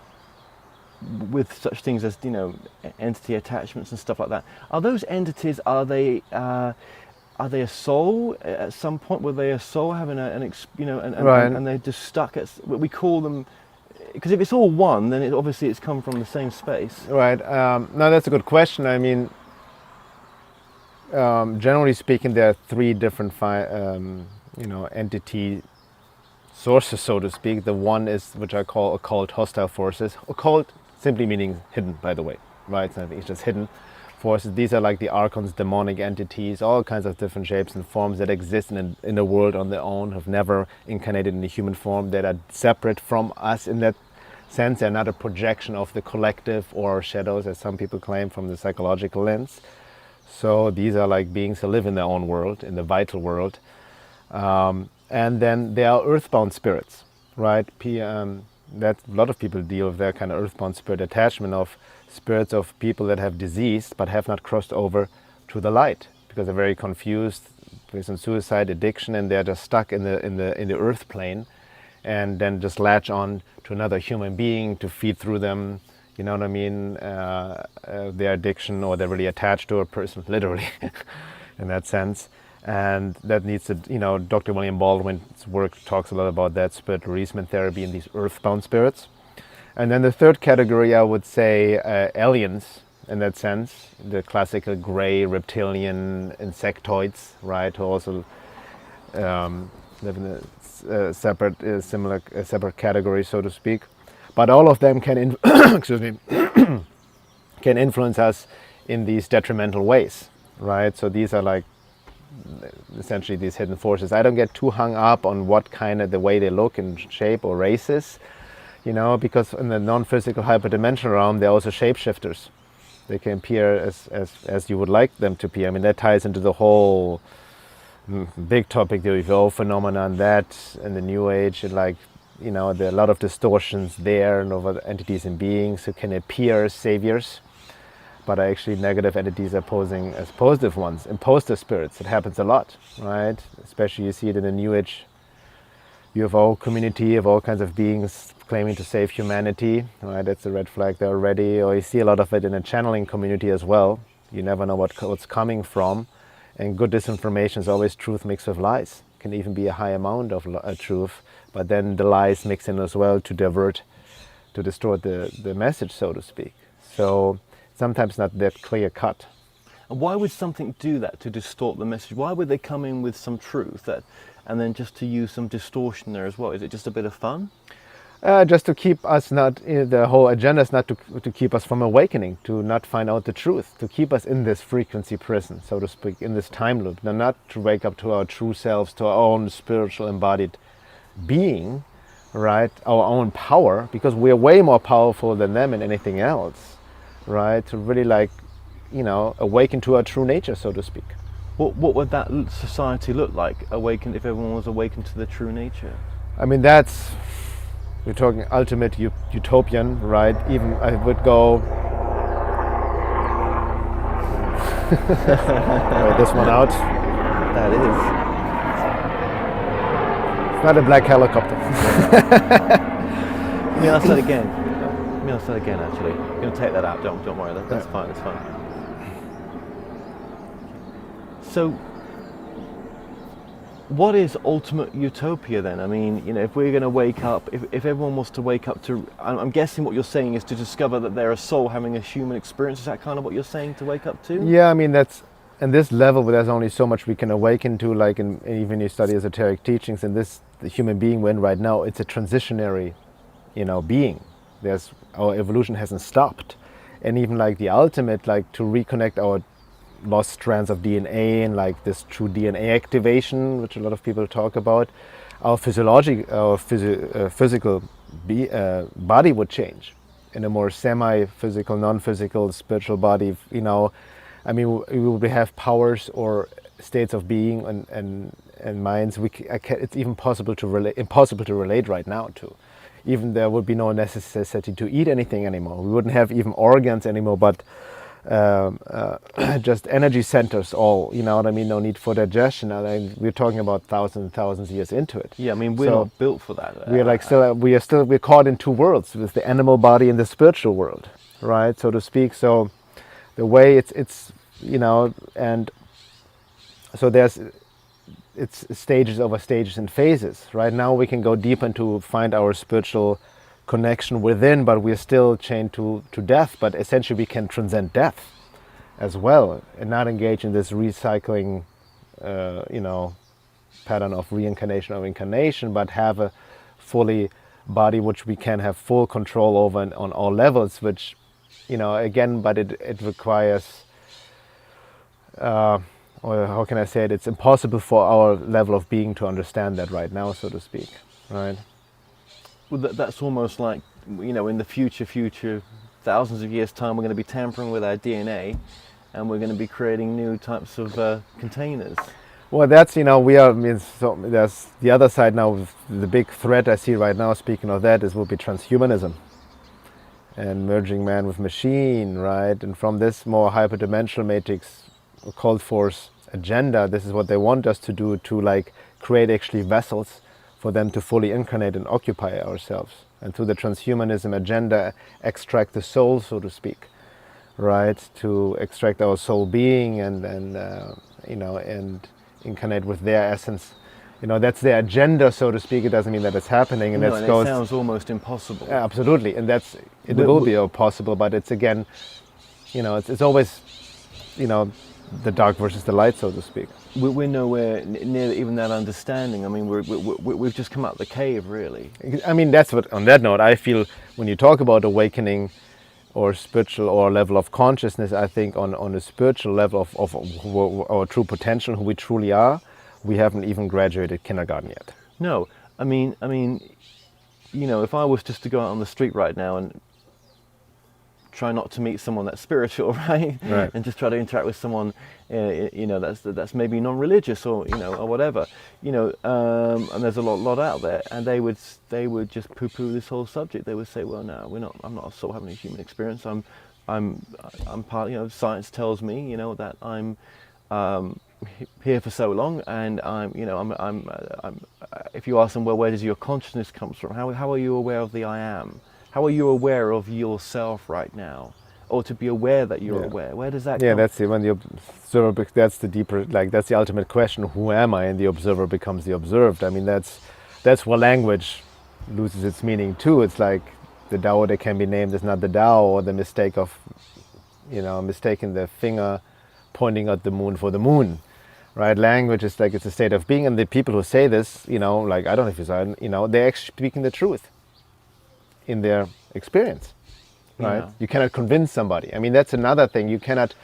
with such things as entity attachments and stuff like that, are those entities, are they a soul at some point? Were they a soul having and they're just stuck at what we call them? Because if it's all one, then obviously it's come from the same space. Right. No, that's a good question. Generally speaking, there are three different entity sources, so to speak. The one is, which I call occult hostile forces. Occult simply meaning hidden, by the way, right? It's just hidden forces. These are like the archons, demonic entities, all kinds of different shapes and forms that exist in the world on their own, have never incarnated in the human form, that are separate from us in that sense. They're not a projection of the collective or shadows, as some people claim, from the psychological lens. So these are like beings who live in their own world, in the vital world. And then there are earthbound spirits, right? That a lot of people deal with that kind of earthbound spirit attachment of spirits of people that have diseased but have not crossed over to the light because they're very confused with some suicide, addiction, and they're just stuck in the earth plane. and then just latch on to another human being to feed through them, you know what I mean, their addiction, or they're really attached to a person, literally, in that sense. And that needs to, you know, Dr. William Baldwin's work talks a lot about that, spiritual releasement therapy and these earthbound spirits. And then the third category, I would say, aliens, in that sense, the classical gray reptilian insectoids, right, who also live in a separate category, so to speak. But all of them can, excuse me, can influence us in these detrimental ways, right? So these are like essentially these hidden forces. I don't get too hung up on what kind of the way they look and shape or races, you know, because in the non-physical hyperdimensional realm, they're also shapeshifters. They can appear as you would like them to appear. I mean, that ties into the whole big topic, the UFO phenomenon, that in the New Age, and like, you know, there are a lot of distortions there and over entities and beings who can appear as saviors, but are actually negative entities are posing as positive ones, imposter spirits. It happens a lot, right? Especially you see it in the New Age UFO community of all kinds of beings claiming to save humanity, right? That's a red flag there already. Or you see a lot of it in a channeling community as well. You never know what's coming from. And good disinformation is always truth mixed with lies. It can even be a high amount of truth, but then the lies mix in as well to divert, to distort the message, so to speak. So sometimes not that clear cut. And why would something do that, to distort the message? Why would they come in with some truth and then just to use some distortion there as well? Is it just a bit of fun? Just to keep us not, the whole agenda is not to keep us from awakening, to not find out the truth, to keep us in this frequency prison, so to speak, in this time loop. Not to wake up to our true selves, to our own spiritual embodied being, right? Our own power, because we're way more powerful than them and anything else, right? To really, like, you know, awaken to our true nature, so to speak. What would that society look like, awakened, if everyone was awakened to their true nature? I mean, we're talking ultimate utopian, right? Even I would go wait, this one out. That is. It's not a black helicopter. I'll say it again. I'll say it again, actually. I'm going to take that out. Don't worry. That's fine. That's fine. So, what is ultimate utopia then? I mean, you know, if we're going to wake up, if everyone was to wake up to, I'm guessing what you're saying is to discover that they're a soul having a human experience. Is that kind of what you're saying, to wake up to? Yeah, I mean, that's, in this level, there's only so much we can awaken to, like even you study esoteric teachings, and the human being we're in right now, it's a transitionary, you know, being. Our evolution hasn't stopped. And even like the ultimate, like to reconnect our lost strands of DNA and like this true DNA activation, which a lot of people talk about, our physical body would change in a more semi-physical, non-physical, spiritual body. You know, I mean, we will have powers or states of being and minds. It's even impossible to relate right now to. Even there would be no necessity to eat anything anymore. We wouldn't have even organs anymore, but just energy centers, all, you know what I mean, no need for digestion. I mean, we're talking about thousands of years into it. Yeah, I mean, we're not built for that. We're caught in two worlds, with the animal body and the spiritual world, right, so to speak. So the way it's you know, and so it's stages over stages and phases. Right now we can go deep into find our spiritual connection within, but we're still chained to death. But essentially we can transcend death as well and not engage in this recycling you know, pattern of reincarnation or incarnation, but have a fully body which we can have full control over on all levels, which, you know, again, but it requires or how can I say it, it's impossible for our level of being to understand that right now, so to speak, right? Well, that's almost like, you know, in the future, thousands of years' time, we're going to be tampering with our DNA, and we're going to be creating new types of containers. Well, that's, you know, so there's the other side now. The big threat I see right now, speaking of that, will be transhumanism and merging man with machine, right? And from this more hyperdimensional matrix, cold force agenda, this is what they want us to do, to like create actually vessels for them to fully incarnate and occupy ourselves, and through the transhumanism agenda extract the soul, so to speak, right? To extract our soul being and and incarnate with their essence. That's their agenda, so to speak. It doesn't mean that it's happening, and no, and it sounds almost impossible. Absolutely, and it will be possible, but it's again, it's always, the dark versus the light, so to speak. We're nowhere near even that understanding. I mean, we've just come out of the cave, really. I mean, that's what. On that note, I feel when you talk about awakening, or spiritual, or level of consciousness, I think on a spiritual level of our true potential, who we truly are, we haven't even graduated kindergarten yet. No, I mean, if I was just to go out on the street right now and try not to meet someone that's spiritual, right? And just try to interact with someone, that's maybe non-religious or or whatever, and there's a lot out there, and they would just poo-poo this whole subject. They would say, well, no, I'm not a soul having a human experience. I'm part. Science tells me, that I'm here for so long, and I'm if you ask them, well, where does your consciousness come from? How are you aware of the I am? How are you aware of yourself right now? Or to be aware that you're aware? Where does that come? That's when the observer, that's the deeper, that's the ultimate question, who am I? And the observer becomes the observed. I mean, that's where language loses its meaning too. It's like the Tao that can be named is not the Tao, or the mistake of, mistaking the finger pointing at the moon for the moon. Right? Language is like, it's a state of being, and the people who say this, I don't know if you saw it, they're actually speaking the truth in their experience, right? Yeah. You cannot convince somebody. I mean, that's another thing. You cannot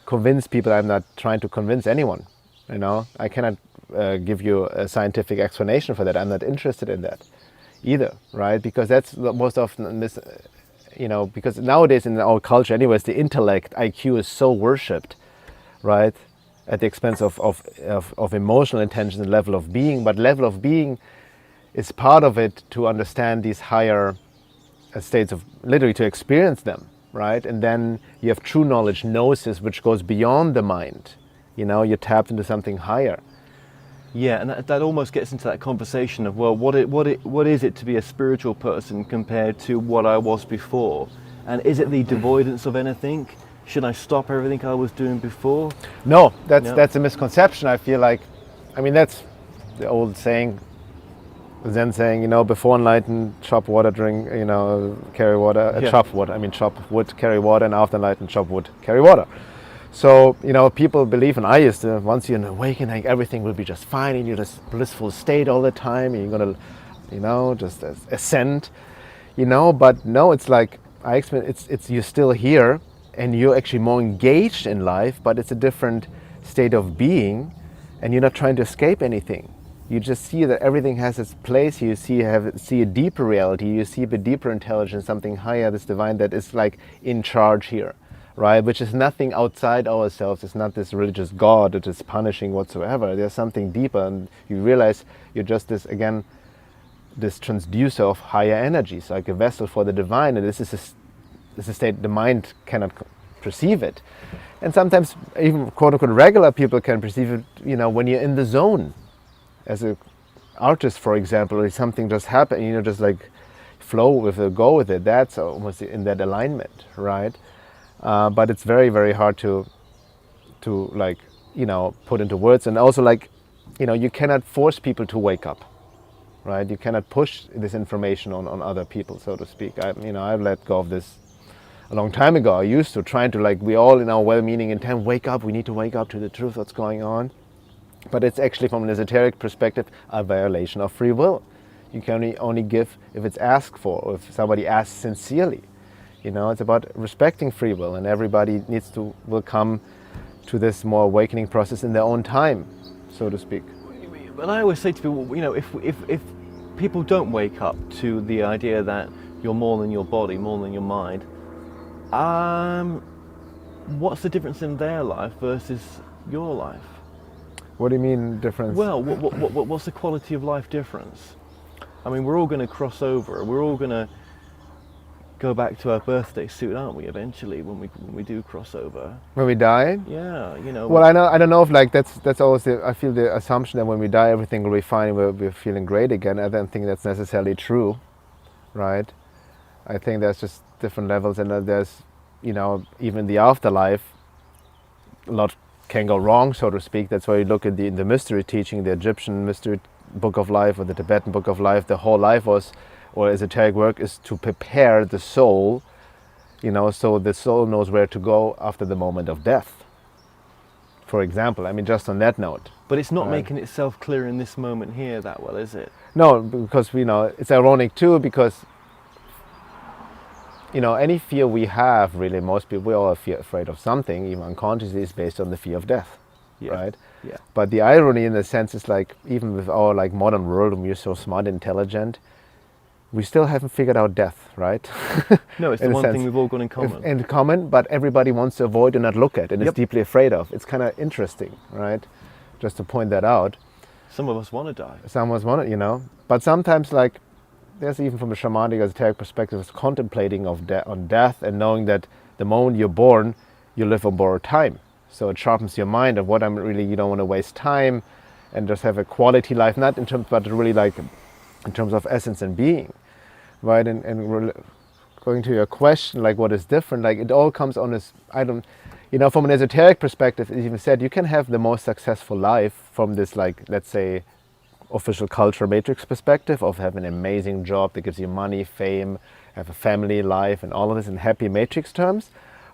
convince people. I'm not trying to convince anyone, I cannot give you a scientific explanation for that. I'm not interested in that either, right? Because that's the most often this, because nowadays in our culture anyways, the intellect, IQ, is so worshipped, right? At the expense of emotional intelligence and level of being. But level of being is part of it, to understand these higher states of, literally to experience them, right? And then you have true knowledge, gnosis, which goes beyond the mind. You're tapped into something higher. Yeah, and that almost gets into that conversation of, well, what is it to be a spiritual person compared to what I was before? And is it the devoidance of anything? Should I stop everything I was doing before? No, that's a misconception. I feel like, that's the old saying, Zen saying, before enlightened, chop water, drink, carry water, chop wood, carry water, and after enlightened, chop wood, carry water. So, people believe, and I used to, once you're in awakening, everything will be just fine, and you're just blissful state all the time, and you're gonna, just ascend, but no, it's like, I explain, it's you're still here, and you're actually more engaged in life, but it's a different state of being, and you're not trying to escape anything. You just see that everything has its place. You see a deeper reality. You see a deeper intelligence, something higher, this divine that is like in charge here, right? Which is nothing outside ourselves. It's not this religious God that is punishing whatsoever. There's something deeper, and you realize you're just this transducer of higher energies, like a vessel for the divine. And this is a state the mind cannot perceive it. And sometimes even quote-unquote regular people can perceive it, when you're in the zone. As an artist, for example, or something just happened, just like flow with it, go with it. That's almost in that alignment, right? But it's very, very hard to like, put into words. And also, like, you cannot force people to wake up, right? You cannot push this information on other people, so to speak. I've let go of this a long time ago. I used to, trying to, like, we all in our well-meaning intent, wake up, we need to wake up to the truth, what's going on. But it's actually, from an esoteric perspective, a violation of free will. You can only give if it's asked for, or if somebody asks sincerely. It's about respecting free will, and everybody will come to this more awakening process in their own time, so to speak. But I always say to people, if people don't wake up to the idea that you're more than your body, more than your mind, what's the difference in their life versus your life? What do you mean difference? Well, what's the quality of life difference? I mean, we're all going to cross over. We're all going to go back to our birthday suit, aren't we? Eventually, when we do cross over. When we die? Yeah, you know. Well, I don't know if like that's always I feel the assumption that when we die everything will be fine, we're feeling great again. I don't think that's necessarily true, right? I think there's just different levels, and there's, you know, even the afterlife, a lot can go wrong, so to speak. That's why you look at the mystery teaching, the Egyptian mystery book of life or the Tibetan book of life. The whole life was, or esoteric work is to prepare the soul, you know, so the soul knows where to go after the moment of death. For example, I mean, just on that note. But it's not making itself clear in this moment here that well, is it? No, because we know it's ironic too, because, you know, any fear we have, really, most people, we all are afraid of something, even unconsciously, is based on the fear of death, right? Yeah. But the irony in the sense is like, even with our like modern world, and we're so smart, intelligent, we still haven't figured out death, right? No, it's the one thing we've all got in common. In common, but everybody wants to avoid and not look at, and is deeply afraid of. It's kind of interesting, right? Just to point that out. Some of us want to die. Some of us want it, you know. But sometimes, like, there's even from a shamanic, esoteric perspective, it's contemplating on death and knowing that the moment you're born, you live on borrowed time. So it sharpens your mind of what I'm really, you don't want to waste time and just have a quality life, not in terms, but really like in terms of essence and being, right? And going to your question, like what is different, like it all comes on this, you know, from an esoteric perspective, it's even said you can have the most successful life from this, like, let's say, official culture matrix perspective of having an amazing job that gives you money, fame, have a family life and all of this in happy matrix terms,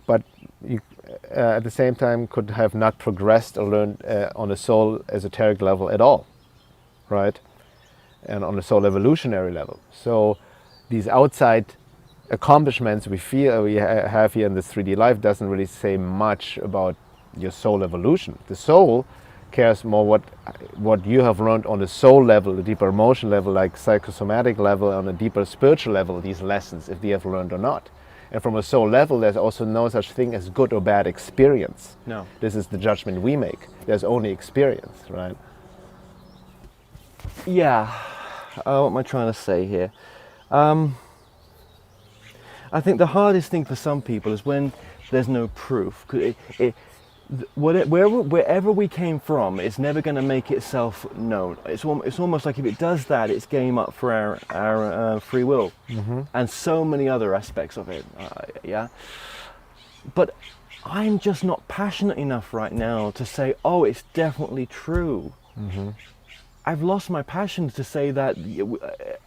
but you at the same time could have not progressed or learned on a soul esoteric level at all, right? And on a soul evolutionary level. So these outside accomplishments we feel we have here in this 3D life doesn't really say much about your soul evolution. The soul cares more what you have learned on the soul level, the deeper emotion level, like psychosomatic level, on a deeper spiritual level, these lessons, if they have learned or not. And from a soul level, there's also no such thing as good or bad experience. No. This is the judgment we make. There's only experience, right? Yeah. What am I trying to say here? I think the hardest thing for some people is when there's no proof. Wherever we came from, it's never going to make itself known. It's almost like if it does that, it's game up for our free will, and so many other aspects of it. Yeah, but I'm just not passionate enough right now to say, oh, it's definitely true. I've lost my passion to say that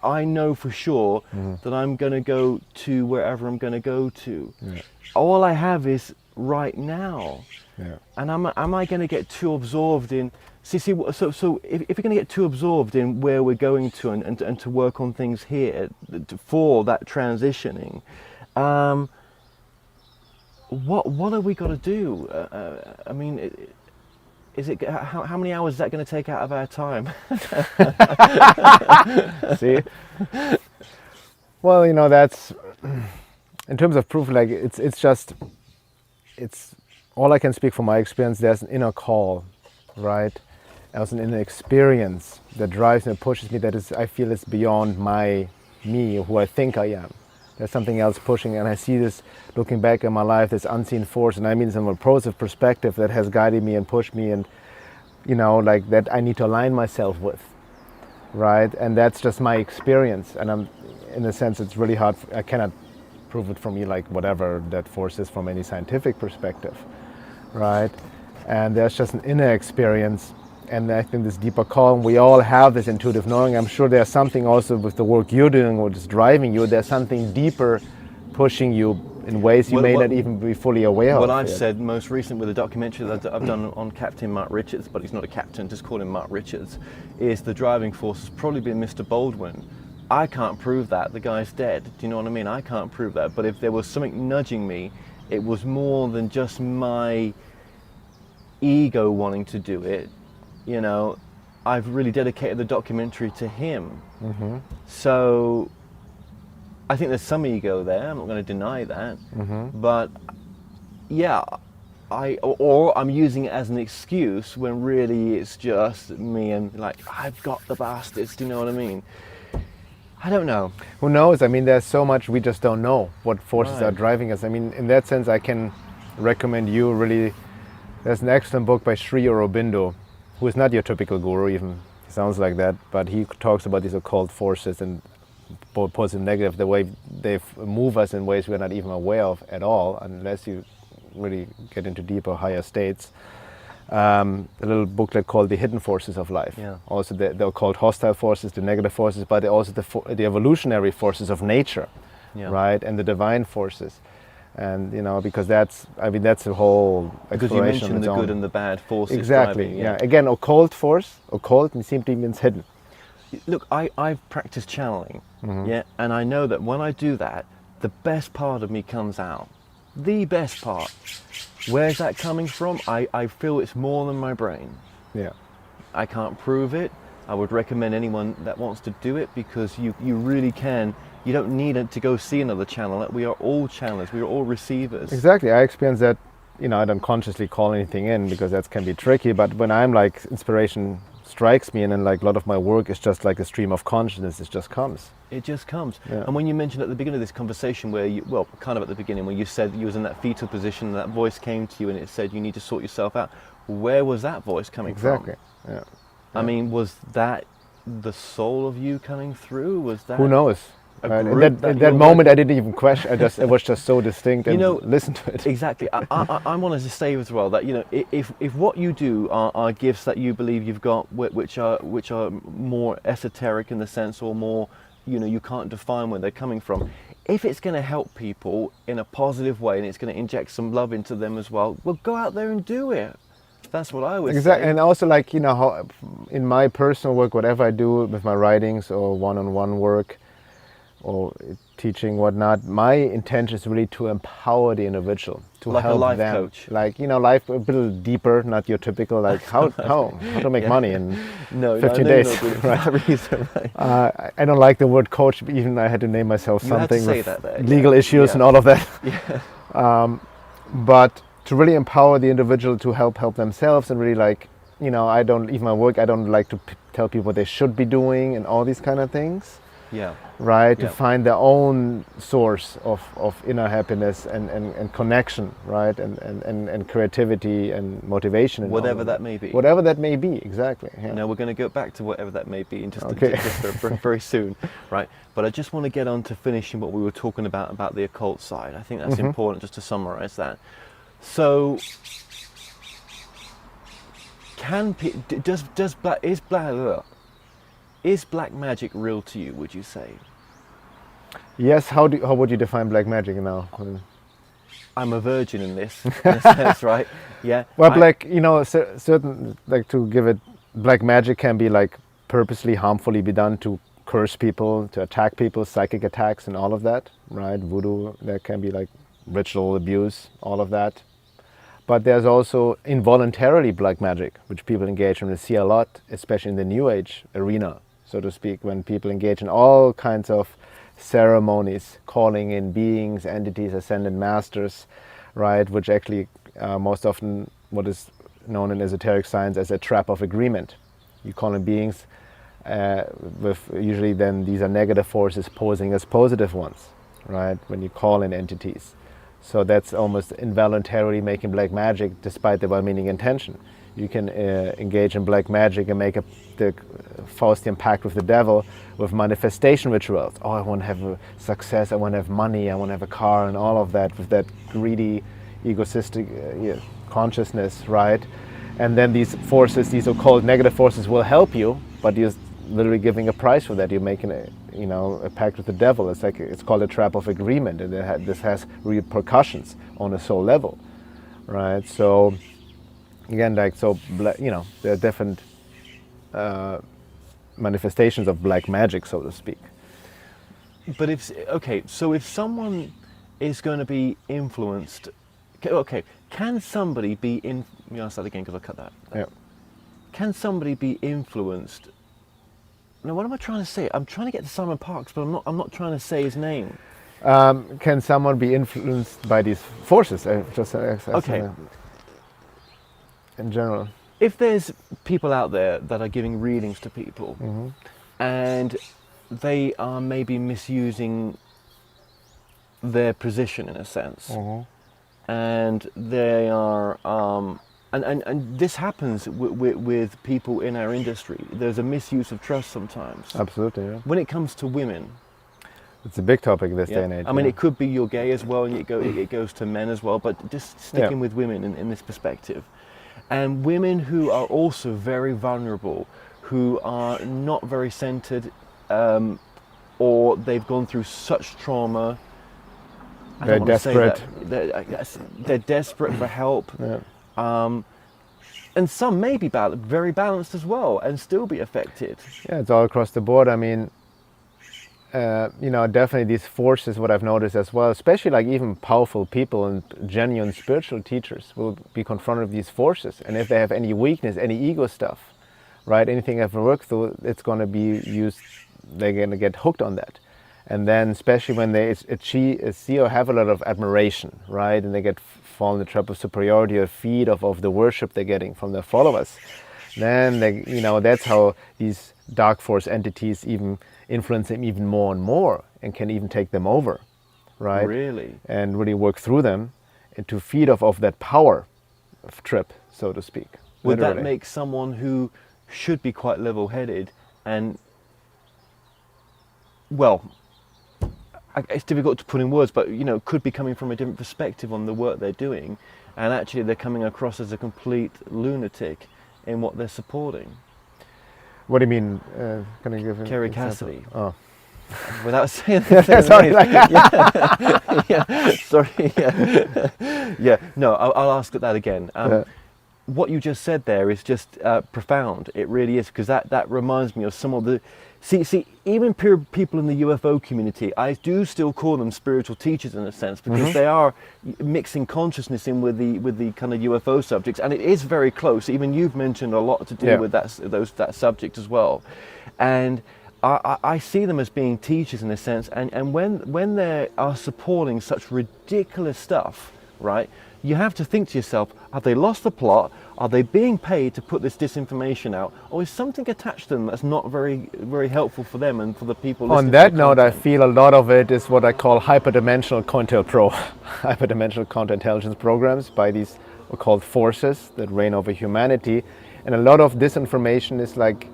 I know for sure that I'm going to go to wherever I'm going to go to. Yeah. All I have is right now. Yeah. And am I going to get too absorbed in? So if you're going to get too absorbed in where we're going to and to work on things here for that transitioning, what are we got to do? I mean. Is it how many hours is that going to take out of our time? See, well, you know, that's in terms of proof. Like it's all I can speak from my experience. There's an inner call, right? There's an inner experience that drives me and pushes me. That is, I feel, it's beyond me, who I think I am. There's something else pushing, and I see this looking back in my life, this unseen force, and I mean from a positive perspective that has guided me and pushed me, and you know, like that I need to align myself with, right? And that's just my experience, and I'm, in a sense, it's really hard. I cannot prove it from you, like whatever that force is from any scientific perspective, right? And there's just an inner experience. And I think this deeper call, and we all have this intuitive knowing. I'm sure there's something also with the work you're doing, what is driving you. There's something deeper pushing you in ways you may not even be fully aware of. What I've said most recent with a documentary that I've done on Captain Mark Richards, but he's not a captain, just call him Mark Richards, is the driving force has probably been Mr. Baldwin. I can't prove that. The guy's dead. Do you know what I mean? I can't prove that. But if there was something nudging me, it was more than just my ego wanting to do it. You know, I've really dedicated the documentary to him. So I think there's some ego there. I'm not going to deny that. But yeah, I'm using it as an excuse when really it's just me and like, I've got the bastards. Do you know what I mean? I don't know. Who knows? I mean, there's so much we just don't know what forces are Right. driving us. I mean, in that sense, I can recommend you really. There's an excellent book by Sri Aurobindo, who is not your typical guru, even he sounds like that, but he talks about these occult forces and both positive and negative, the way they move us in ways we're not even aware of at all, unless you really get into deeper, higher states. A little booklet called The Hidden Forces of Life. Yeah. Also, they're called hostile forces, the negative forces, but they're also the evolutionary forces of nature, Yeah. right? And the divine forces. And, because that's a whole Because you exploration mentioned on its the own. good and the bad forces Exactly, driving. yeah. Again, occult simply means hidden. Look, I've practiced channeling, Mm-hmm. yeah, and I know that when I do that, the best part of me comes out. The best part. Where's that coming from? I feel it's more than my brain. Yeah. I can't prove it. I would recommend anyone that wants to do it, because you really can. You don't need to go see another channel. We are all channelers. We are all receivers. Exactly. I experience that, I don't consciously call anything in because that can be tricky, but when I'm like, inspiration strikes me and then like a lot of my work is just like a stream of consciousness, it just comes. It just comes. Yeah. And when you mentioned at the beginning of this conversation where kind of at the beginning, when you said you was in that fetal position and that voice came to you and it said you need to sort yourself out, where was that voice coming Exactly. from? Yeah. I mean, was that the soul of you coming through? Was that Who knows? a Right? group In that that you're moment, I didn't even question. It was just so distinct, and listen to it. Exactly. I wanted to say as well that if what you do are gifts that you believe you've got, which are more esoteric in the sense, or more, you can't define where they're coming from. If it's going to help people in a positive way and it's going to inject some love into them as well, go out there and do it. That's what I would Exactly. say. And also, like, how in my personal work, whatever I do with my writings or one-on-one work or teaching, whatnot, my intention is really to empower the individual, to Like a help life them. coach. Like, life a bit deeper, not your typical, like, how to make money in No, 15 no, days. you're not doing it for that reason, right? I don't like the word coach, even I had to name myself You had to something say with that there, legal yeah. issues Yeah. and all of that. Yeah. But to really empower the individual to help themselves, and really, like, I don't, even my work, I don't like to tell people what they should be doing and all these kind of things, Yeah. right? Yeah. To find their own source of inner happiness and connection, right? And creativity and motivation. And all Whatever of that may be. Whatever that may be, exactly. Yeah. Now we're going to go back to whatever that may be in just Okay. very soon, right? But I just want to get on to finishing what we were talking about the occult side. I think that's important, just to summarize that. So, is black magic real to you? Would you say? Yes. How would you define black magic now? I'm a virgin in this, in a sense, right? Yeah. Well, certain, like, to give it, black magic can be like purposely harmfully be done to curse people, to attack people, psychic attacks and all of that, right? Voodoo, there can be like ritual abuse, all of that. But there's also involuntarily black magic, which people engage in. We see a lot, especially in the New Age arena, so to speak, when people engage in all kinds of ceremonies, calling in beings, entities, ascended masters, right, which actually most often what is known in esoteric science as a trap of agreement. You call in beings with usually then these are negative forces posing as positive ones, right, when you call in entities. So that's almost involuntarily making black magic despite the well-meaning intention. You can engage in black magic and make the Faustian pact with the devil with manifestation rituals. Oh, I want to have a success, I want to have money, I want to have a car, and all of that, with that greedy, egoistic consciousness, right? And then these forces, these so-called negative forces, will help you, but you're literally giving a price for that. You're making a pact with the devil. It's called a trap of agreement, and this has repercussions on a soul level, right? So again, there are different manifestations of black magic, so to speak. But so if someone is going to be influenced, can somebody be in? I'll start again because I cut that. Yeah. Can somebody be influenced? Now, what am I trying to say? I'm trying to get to Simon Parks, but I'm not trying to say his name. Can someone be influenced by these forces? In general. If there's people out there that are giving readings to people, and they are maybe misusing their position in a sense, and they are, and this happens with people in our industry. There's a misuse of trust sometimes. Absolutely, yeah. When it comes to women, It's a big topic this day and age. I mean, it could be you're gay as well, and it goes to men as well, but just sticking with women in this perspective. And women who are also very vulnerable, who are not very centered, or they've gone through such trauma. They're desperate. They're desperate for help. And some may be very balanced as well and still be affected. Yeah, it's all across the board. I mean, definitely these forces, what I've noticed as well, especially like even powerful people and genuine spiritual teachers will be confronted with these forces. And if they have any weakness, any ego stuff, right, anything they've worked through, it's going to be used, they're going to get hooked on that. And then especially when they see or have a lot of admiration, right, and they fall in the trap of superiority or feed of the worship they're getting from their followers, then that's how these dark force entities even influence them even more and more, and can even take them over, right? Really? And really work through them and to feed off of that power trip, so to speak. Would literally. that make someone who should be quite level-headed and, well, it's difficult to put in words, but could be coming from a different perspective on the work they're doing, and actually they're coming across as a complete lunatic in what they're supporting? What do you mean? Can I give an Kerry example? Cassidy. Oh. Without saying that. Sorry. Sorry. Yeah. No, I'll ask that again. What you just said there is just profound. It really is, because that reminds me of some of the. See, even people in the UFO community, I do still call them spiritual teachers in a sense, because they are mixing consciousness in with the kind of UFO subjects, and it is very close. Even you've mentioned a lot to do with that subject as well, and I see them as being teachers in a sense, and when they are supporting such ridiculous stuff, right? You have to think to yourself, have they lost the plot? Are they being paid to put this disinformation out? Or is something attached to them that's not very, very helpful for them and for the people listening? On that note, I feel a lot of it is what I call hyperdimensional COINTELPRO, hyperdimensional counterintelligence programs by these occult forces that reign over humanity. And a lot of disinformation is like,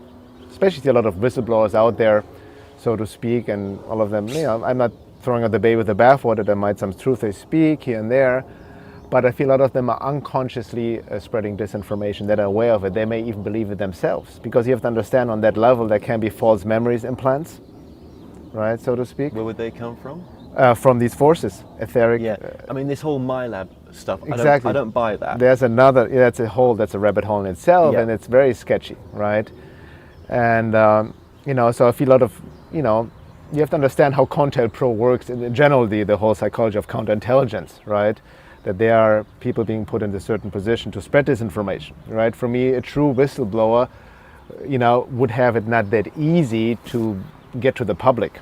especially a lot of whistleblowers out there, so to speak, and all of them, I'm not throwing out the baby with the bathwater. There might some truth they speak here and there. But I feel a lot of them are unconsciously spreading disinformation. That are aware of it. They may even believe it themselves. Because you have to understand, on that level, there can be false memories implants, right, so to speak. Where would they come from? From these forces, etheric. Yeah, I mean, this whole MyLab stuff, exactly. I don't buy that. There's another, that's a rabbit hole in itself, and it's very sketchy, right? And, so I feel a lot of, you have to understand how COINTELPRO works in general, the whole psychology of counterintelligence, right? That there are people being put in a certain position to spread this information, right? For me, a true whistleblower, would have it not that easy to get to the public.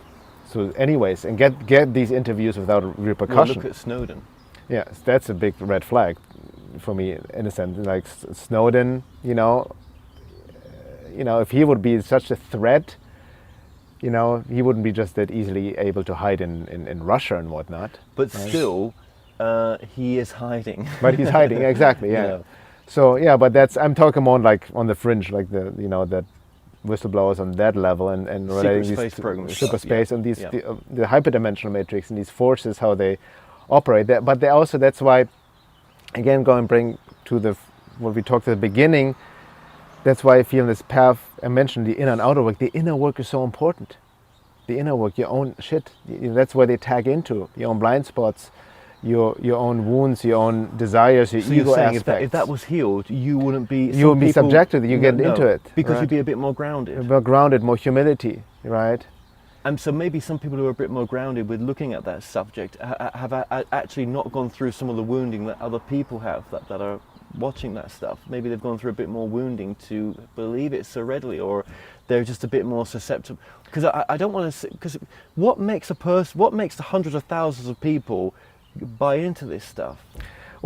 So anyways, and get these interviews without repercussion. Well, look at Snowden. Yes, that's a big red flag for me, in a sense. Like Snowden, if he would be such a threat, he wouldn't be just that easily able to hide in Russia and whatnot. But still, he is hiding. But he's hiding, exactly, yeah. So but I'm talking more like on the fringe, like that whistleblowers on that level and relating space these programs, super space and these the hyperdimensional matrix and these forces, how they operate. But they also, that's why, again, bring to what we talked at the beginning. That's why I feel this path. I mentioned the inner and outer work. The inner work is so important. The inner work, your own shit. That's where they tag into your own blind spots. Your own wounds, your own desires, your ego aspects. If that was healed, you wouldn't be. You would be subjected. You get into it because you'd be a bit more grounded. More grounded, more humility, right? And so maybe some people who are a bit more grounded with looking at that subject have actually not gone through some of the wounding that other people have that are watching that stuff. Maybe they've gone through a bit more wounding to believe it so readily, or they're just a bit more susceptible. Because I don't want to. Because what makes the hundreds of thousands of people buy into this stuff?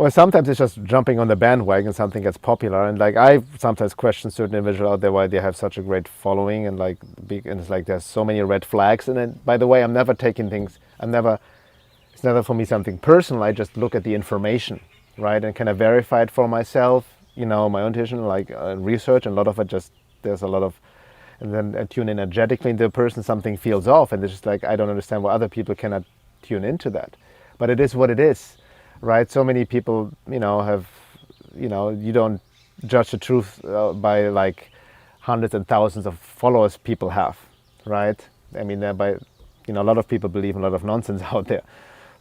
Well, sometimes it's just jumping on the bandwagon, something gets popular, and like I sometimes question certain individuals out there why they have such a great following, and like and it's like there's so many red flags. And then, by the way, I'm never taking things. It's never for me something personal. I just look at the information, right, and kind of verify it for myself. You know, my own vision, like research, and a lot of it just there's a lot of, and then I tune in energetically into a person. Something feels off, and it's just like I don't understand why other people cannot tune into that, but it is what it is. Right, so many people, you don't judge the truth by like hundreds and thousands of followers people have, right? I mean, a lot of people believe in a lot of nonsense out there,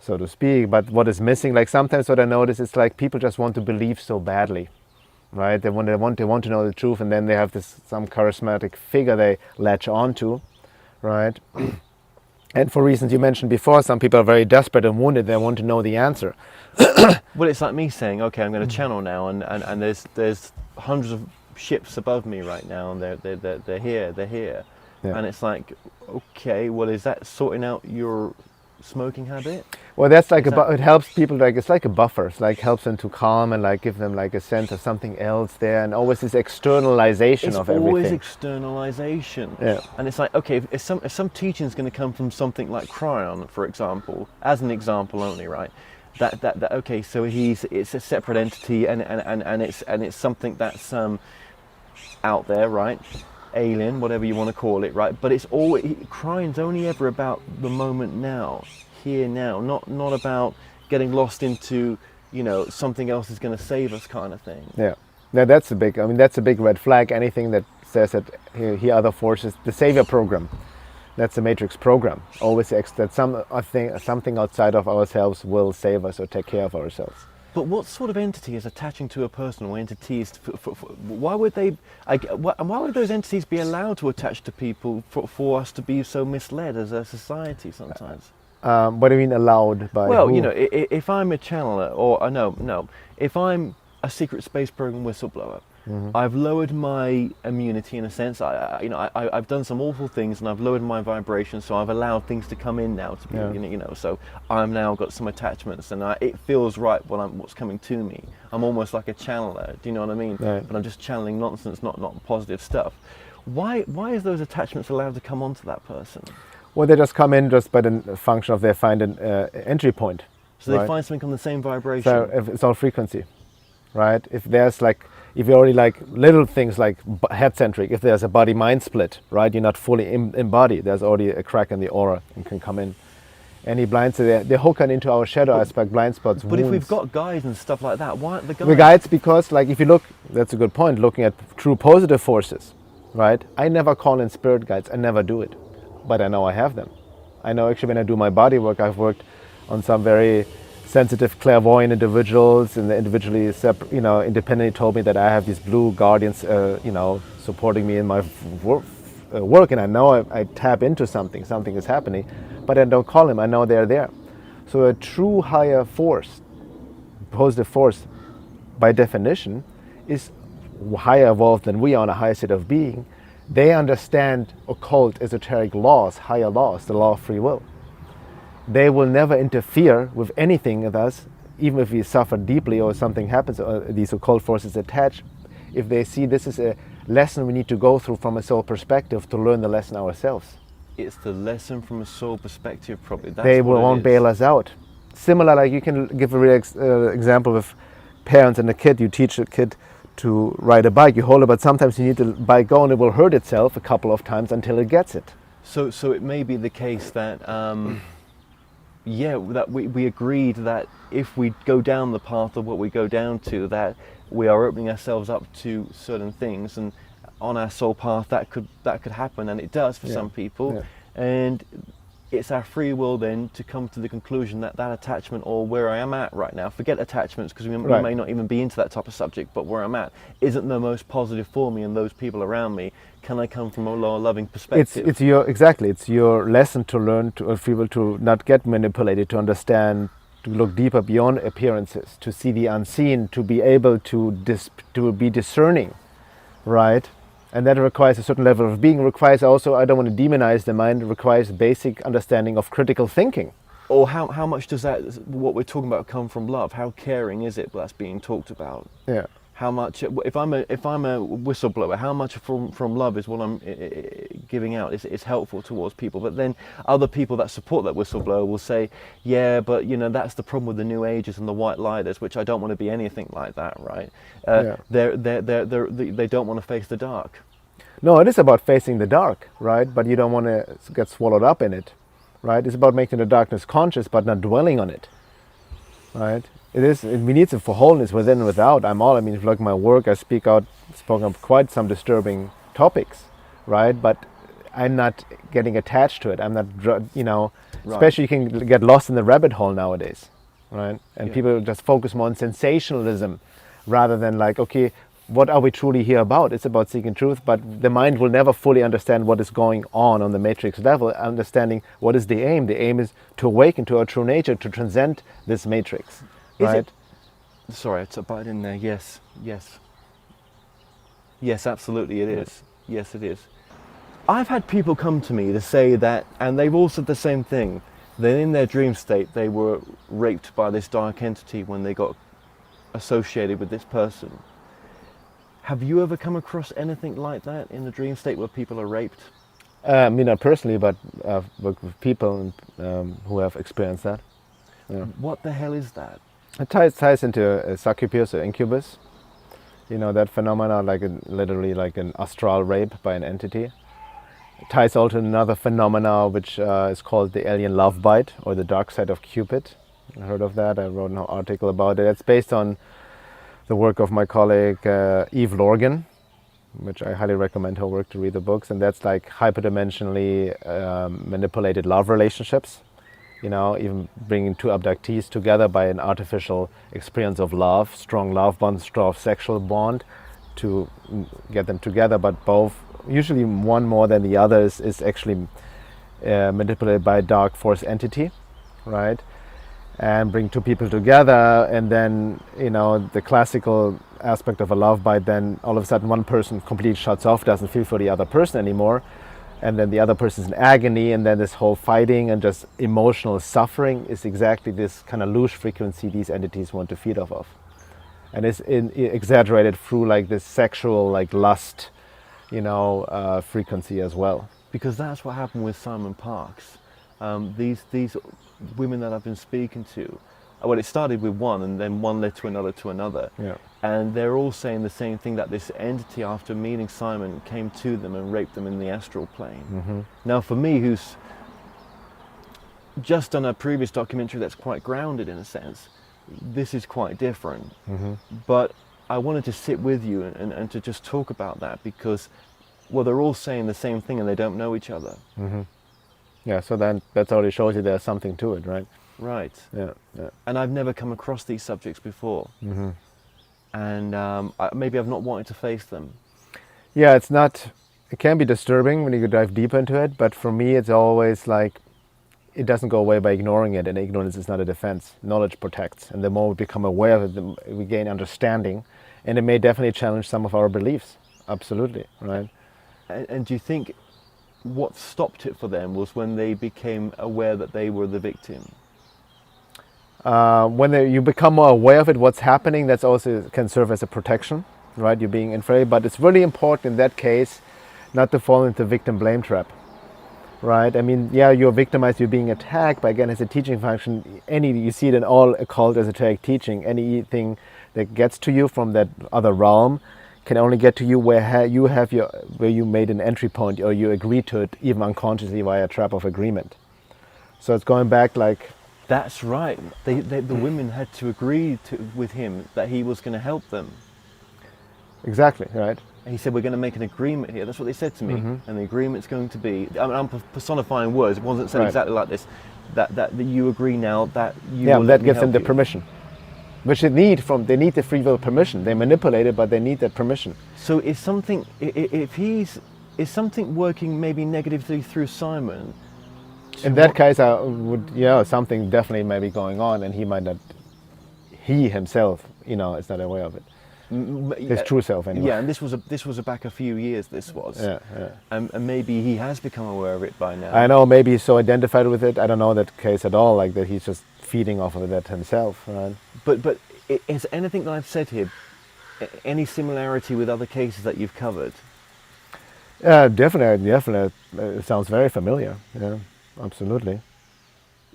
so to speak. But what is missing, like sometimes what I notice is like people just want to believe so badly, right? They want to know the truth, and then they have some charismatic figure they latch onto, right? And for reasons you mentioned before, some people are very desperate and wounded. They want to know the answer. Well, it's like me saying, okay, I'm going to channel now, and there's hundreds of ships above me right now, and they're here, Yeah. and it's like, okay, well, is that sorting out your smoking habit? Well, that's like it helps people, like it's like a buffer. It's like helps them to calm and like give them like a sense of something else there, and always this externalization of everything. It's always externalization. Yeah. And it's like, okay, if some teaching is going to come from something like Cryon, for example, as an example only, right? That okay, so it's a separate entity, and it's something that's out there, right? Alien, whatever you want to call it, right? But it's always, Cryon's only ever about the moment now, here now, not about getting lost into, something else is going to save us kind of thing. Yeah, that's a big red flag. Anything that says that here other forces, the savior program, that's the Matrix program. Always that something outside of ourselves will save us or take care of ourselves. But what sort of entity is attaching to a person, or entities? Why would those entities be allowed to attach to people for us to be so misled as a society sometimes? What do you mean allowed by? Well, who? if I'm a channeler, or no, if I'm a secret space program whistleblower, I've lowered my immunity in a sense. I've done some awful things, and I've lowered my vibration, so I've allowed things to come in now. To be, so I'm now got some attachments, and it feels right what's coming to me. I'm almost like a channeler. Do you know what I mean? Right. But I'm just channeling nonsense, not positive stuff. Why is those attachments allowed to come onto that person? Well, they just come in just by the function of they find an entry point. So they right? find something on the same vibration. So it's all frequency, right? If you already like little things like head-centric, if there's a body-mind split, right? You're not fully embodied. There's already a crack in the aura and can come in. Any blind, so they hook on into our shadow aspect, blind spots, But wounds. if we've got guides and stuff like that, why aren't the guides? The guides, because like if you look, that's a good point, looking at true positive forces, right? I never call in spirit guides, I never do it. But I know I have them. I know actually when I do my body work, I've worked on some very sensitive, clairvoyant individuals, and they individually, independently told me that I have these blue guardians, supporting me in my work, and I know I tap into something is happening, but I don't call them. I know they're there. So a true higher force, positive force, by definition, is higher evolved than we are on a higher state of being. They understand occult, esoteric laws, higher laws, the law of free will. They will never interfere with anything with us, even if we suffer deeply or something happens, or these occult forces attach. If they see this is a lesson we need to go through from a soul perspective to learn the lesson ourselves. It's the lesson from a soul perspective, probably. They won't bail us out. Similar, like you can give a real example with parents and a kid. You teach a kid to ride a bike, you hold it, but sometimes you need the bike go and it will hurt itself a couple of times until it gets it. So it may be the case that that we agreed that if we go down the path of what we go down to, that we are opening ourselves up to certain things, and on our soul path that could happen, and it does for some people, and it's our free will then to come to the conclusion that attachment, or where I am at right now, forget attachments because we may not even be into that type of subject, but where I'm at isn't the most positive for me and those people around me. Can I come from a lower loving perspective? It's your lesson to learn to free will, to not get manipulated, to understand, to look deeper beyond appearances, to see the unseen, to be able to be discerning, right? And that requires a certain level of being, requires also, I don't want to demonize the mind, requires basic understanding of critical thinking. Or how much does that, what we're talking about, come from love? How caring is it that's being talked about? Yeah. How much, if I'm a whistleblower, how much from love is what I'm giving out is helpful towards people? But then other people that support that whistleblower will say, yeah, but that's the problem with the New Agers and the white lighters, which I don't want to be anything like that, right? They don't want to face the dark. No, it is about facing the dark, right? But you don't want to get swallowed up in it, right? It's about making the darkness conscious, but not dwelling on it, right? We need it for wholeness within and without. I mean, if you look at my work, I spoke on quite some disturbing topics, right? But I'm not getting attached to it. I'm not, especially you can get lost in the rabbit hole nowadays, right? And people just focus more on sensationalism rather than like, okay, what are we truly here about? It's about seeking truth, but the mind will never fully understand what is going on the matrix level, understanding what is the aim. The aim is to awaken to our true nature, to transcend this matrix. Right? Sorry, it's about in there. Yes, absolutely, it is. Yes, it is. I've had people come to me to say that, and they've all said the same thing. That in their dream state, they were raped by this dark entity when they got associated with this person. Have you ever come across anything like that in the dream state where people are raped? Me not personally, but I've worked with people who have experienced that. Yeah. What the hell is that? It ties into a succubus or incubus. That phenomena, literally like an astral rape by an entity. It ties also to another phenomena which is called the alien love bite, or the dark side of Cupid. I heard of that. I wrote an article about it. It's based on the work of my colleague Eve Lorgan, which I highly recommend her work to read the books. And that's like hyperdimensionally manipulated love relationships. Even bringing two abductees together by an artificial experience of love, strong love bond, strong sexual bond, to get them together. But both, usually one more than the other, is actually manipulated by a dark force entity, right? And bring two people together, and then the classical aspect of a love bite. Then all of a sudden, one person completely shuts off, doesn't feel for the other person anymore. And then the other person's in agony, and then this whole fighting and just emotional suffering is exactly this kind of loose frequency these entities want to feed off of. And it's exaggerated through like this sexual, like lust, frequency as well. Because that's what happened with Simon Parkes. These women that I've been speaking to, well, it started with one, and then one led to another. Yeah. And they're all saying the same thing, that this entity, after meeting Simon, came to them and raped them in the astral plane. Mm-hmm. Now, for me, who's just done a previous documentary that's quite grounded in a sense, this is quite different. Mm-hmm. But I wanted to sit with you and to just talk about that, because, well, they're all saying the same thing and they don't know each other. Mm-hmm. Yeah, so then that already shows you there's something to it, right? Right. Yeah. And I've never come across these subjects before. Mm-hmm. And maybe I've not wanted to face them. Yeah, it can be disturbing when you dive deeper into it, but for me it's always like, it doesn't go away by ignoring it, and ignorance is not a defense. Knowledge protects, and the more we become aware of it, the more we gain understanding, and it may definitely challenge some of our beliefs. Absolutely, right? And do you think what stopped it for them was when they became aware that they were the victim? When you become more aware of it, what's happening, that's also can serve as a protection, right? You're being afraid, but it's really important in that case not to fall into the victim blame trap, right? I mean, yeah, you're victimized, you're being attacked, but again, it's a teaching function. You see it in all occult esoteric teaching. Anything that gets to you from that other realm can only get to you where you made an entry point, or you agreed to it even unconsciously via a trap of agreement. So it's going back like. That's right. The women had to agree with him that he was going to help them. Exactly, right. And he said, we're going to make an agreement here. That's what they said to me. Mm-hmm. And the agreement's going to be, I'm personifying words, it wasn't said right. exactly like this, that you agree now that you will that gives them the permission. Which they need the free will permission. They manipulate it, but they need that permission. So is something working maybe negatively through Simon? In that case, something definitely may be going on, and he himself, is not aware of it. His true self, anyway. Yeah, and this was back a few years. This was. Yeah, yeah. And maybe he has become aware of it by now. I know. Maybe he's so identified with it. I don't know that case at all. Like that, he's just feeding off of that himself, right? But is anything that I've said here any similarity with other cases that you've covered? Definitely. It sounds very familiar. Yeah, absolutely.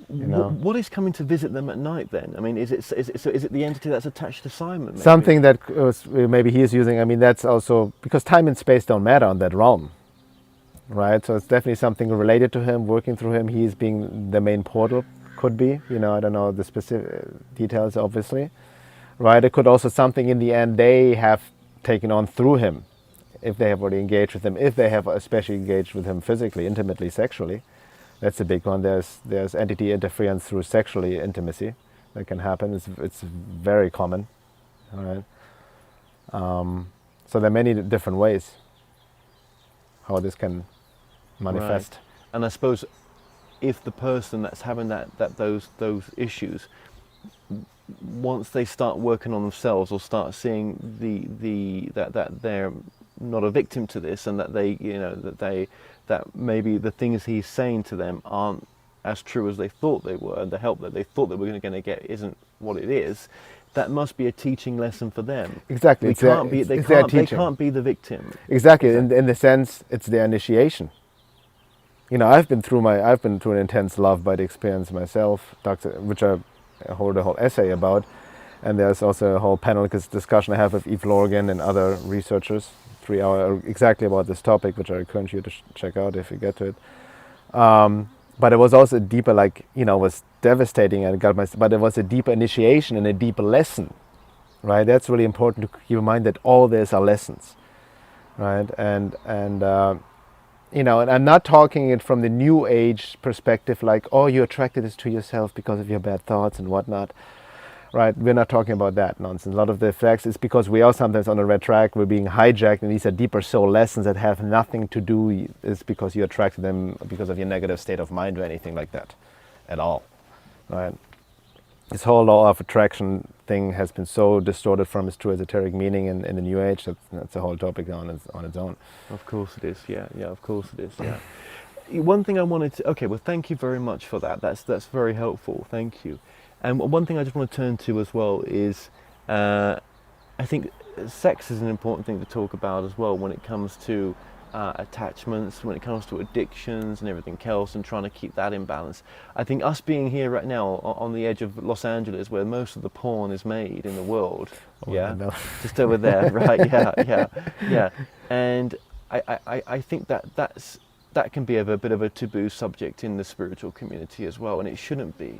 You know. What is coming to visit them at night then? I mean, is it the entity that's attached to Simon? Maybe? Something that maybe he is using. I mean, that's also because time and space don't matter on that realm, right? So it's definitely something related to him, working through him. He's being the main portal, could be. You know, I don't know the specific details, obviously, right? It could also something in the end they have taken on through him, if they have already engaged with him, if they have especially engaged with him physically, intimately, sexually. That's a big one. There's entity interference through sexually intimacy that can happen. It's very common. All right. So there are many different ways how this can manifest. Right. And I suppose if the person that's having those issues, once they start working on themselves or start seeing that they're not a victim to this, and that that maybe the things he's saying to them aren't as true as they thought they were, and the help that they thought they were going to get isn't what it is, that must be a teaching lesson for them. Exactly. They can't be the victim. Exactly. In the sense, it's their initiation. You know, I've been through an intense love bite experience myself, which I hold a whole essay about, and there's also a whole panel discussion I have with Eve Lorgan and other researchers, 3 hour exactly about this topic, which I encourage you to check out if you get to it. But it was also deeper, like, you know, it was devastating, and but it was a deeper initiation and a deeper lesson, right? That's really important to keep in mind, that all these are lessons, right? And you know, and I'm not talking it from the new age perspective, like, oh, you attracted this to yourself because of your bad thoughts and whatnot. Right, we're not talking about that nonsense. A lot of the effects is because we are sometimes on a red track, we're being hijacked, and these are deeper soul lessons that have nothing to do, is because you attracted them because of your negative state of mind or anything like that at all, right? This whole law of attraction thing has been so distorted from its true esoteric meaning in the new age, that's a whole topic on its own. Of course it is, yeah, of course it is, yeah. One thing I wanted to, okay, well, thank you very much for that. That's very helpful, thank you. And one thing I just want to turn to as well is, I think sex is an important thing to talk about as well when it comes to attachments, when it comes to addictions and everything else, and trying to keep that in balance. I think us being here right now on the edge of Los Angeles, where most of the porn is made in the world, just over there, right? Yeah. And I think that can be a bit of a taboo subject in the spiritual community as well, and it shouldn't be.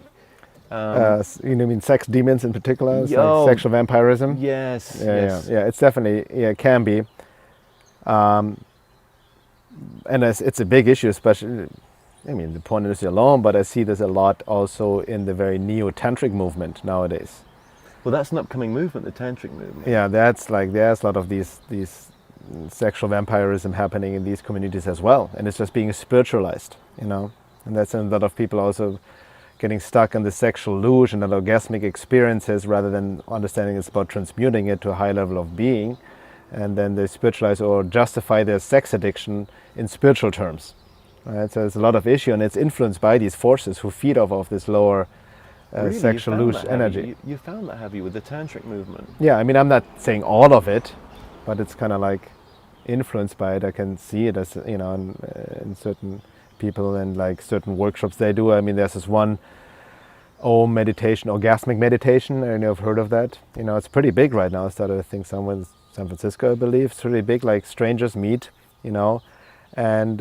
You mean sex demons in particular, like sexual vampirism? Yes. Yeah. It's definitely, it can be, and it's a big issue, especially. I mean, the porn industry alone, but I see this a lot also in the very neo-tantric movement nowadays. Well, that's an upcoming movement, the tantric movement. Yeah, that's like there's a lot of these sexual vampirism happening in these communities as well, and it's just being spiritualized, you know, and that's a lot of people also getting stuck in the sexual illusion and orgasmic experiences rather than understanding it's about transmuting it to a high level of being, and then they spiritualize or justify their sex addiction in spiritual terms. Right? So there's a lot of issue, and it's influenced by these forces who feed off of this lower really? Sexual loose energy. You found that, have you, with the tantric movement? Yeah, I mean, I'm not saying all of it, but it's kind of like influenced by it. I can see it as, you know, in certain people and like certain workshops they do. I mean, there's this one Om meditation, orgasmic meditation. I don't know if you've heard of that. You know, it's pretty big right now. It started, I think, somewhere in San Francisco, I believe. It's really big, like strangers meet, you know, and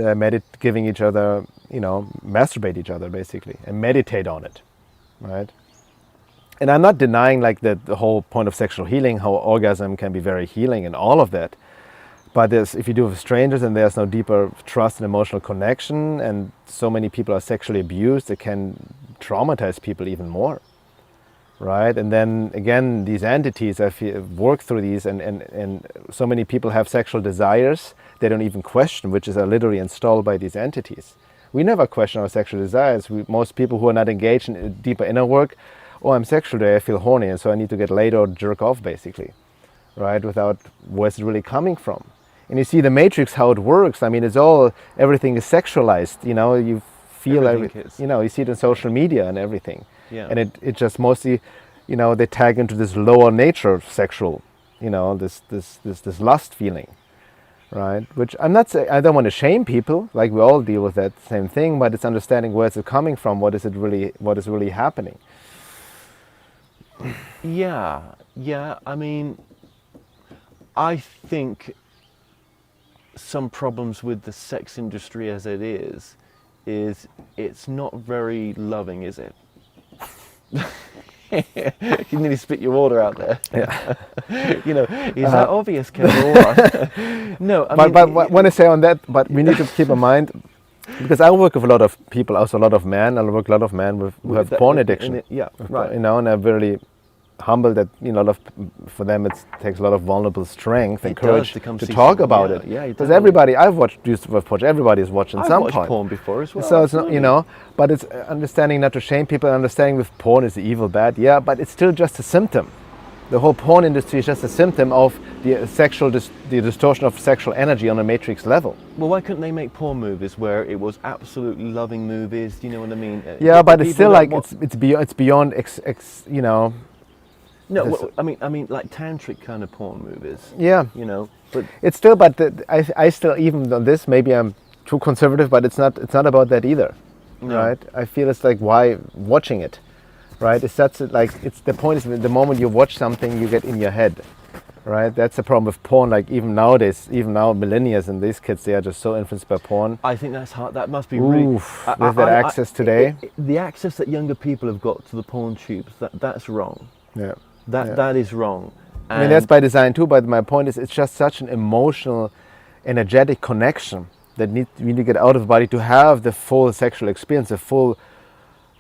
giving each other, you know, masturbate each other basically and meditate on it, right? And I'm not denying like the whole point of sexual healing, how orgasm can be very healing and all of that. But if you do it with strangers and there's no deeper trust and emotional connection, and so many people are sexually abused, it can traumatize people even more, right? And then again, these entities, I feel, work through these, and so many people have sexual desires they don't even question, which is literally installed by these entities. We never question our sexual desires. Most people who are not engaged in deeper inner work, oh, I'm sexual today, I feel horny, and so I need to get laid or jerk off, basically. right? Without where's it really coming from. And you see the matrix, how it works. I mean, everything is sexualized, you feel Everything is. you see it in social media and everything. Yeah. And it just mostly, they tag into this lower nature of sexual, this lust feeling, right? Which I'm not saying, I don't want to shame people, like we all deal with that same thing, but it's understanding where is it coming from, what is really happening. Yeah. I mean, I think some problems with the sex industry as it is it's not very loving, is it? You nearly spit your water out there. Yeah. Is that obvious, Kevin, or what? No, I mean, but when I say on that, but we need to keep in mind, because I work with a lot of people, also a lot of men. I work a lot of men who have porn addiction. Right. And I'm really humbled that for them it takes a lot of vulnerable strength and courage to talk about it. Yeah, because everybody's watching some I've watched porn. porn before as well. So it's not, but it's understanding not to shame people, understanding with porn is evil, bad. Yeah, but it's still just a symptom. The whole porn industry is just a symptom of the distortion of sexual energy on a matrix level. Well, why couldn't they make porn movies where it was absolutely loving movies? Do you know what I mean? Yeah, but it's still like it's beyond No, well, I mean, like tantric kind of porn movies. Yeah, but it's still. But I still, even on this, maybe I'm too conservative, but it's not about that either, right? I feel it's like, why watching it, right? It's the point is the moment you watch something, you get in your head, right? That's the problem with porn. Like even now, millennials and these kids, they are just so influenced by porn. I think that's hard. That must be really. With that access today. The access that younger people have got to the porn tubes, that's wrong. Yeah. That is wrong. I mean, that's by design too, but my point is it's just such an emotional, energetic connection that we need to get out of the body to have the full sexual experience, the full,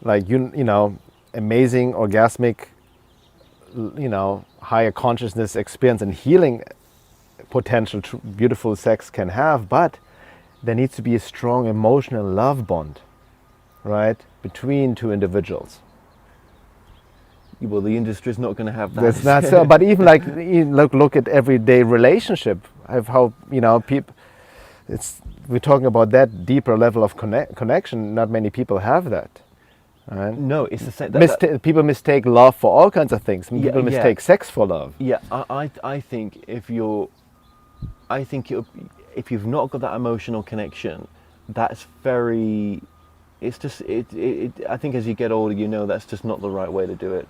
amazing, orgasmic, higher consciousness experience and healing potential beautiful sex can have, but there needs to be a strong emotional love bond, right, between two individuals. Well, the industry's not going to have that. That's not so. But even look at everyday relationship. How people. We're talking about that deeper level of connection. Not many people have that. Right? No, it's the same. People mistake love for all kinds of things. People mistake sex for love. Yeah, I think if you've not got that emotional connection, that's very. It's just I think as you get older, that's just not the right way to do it.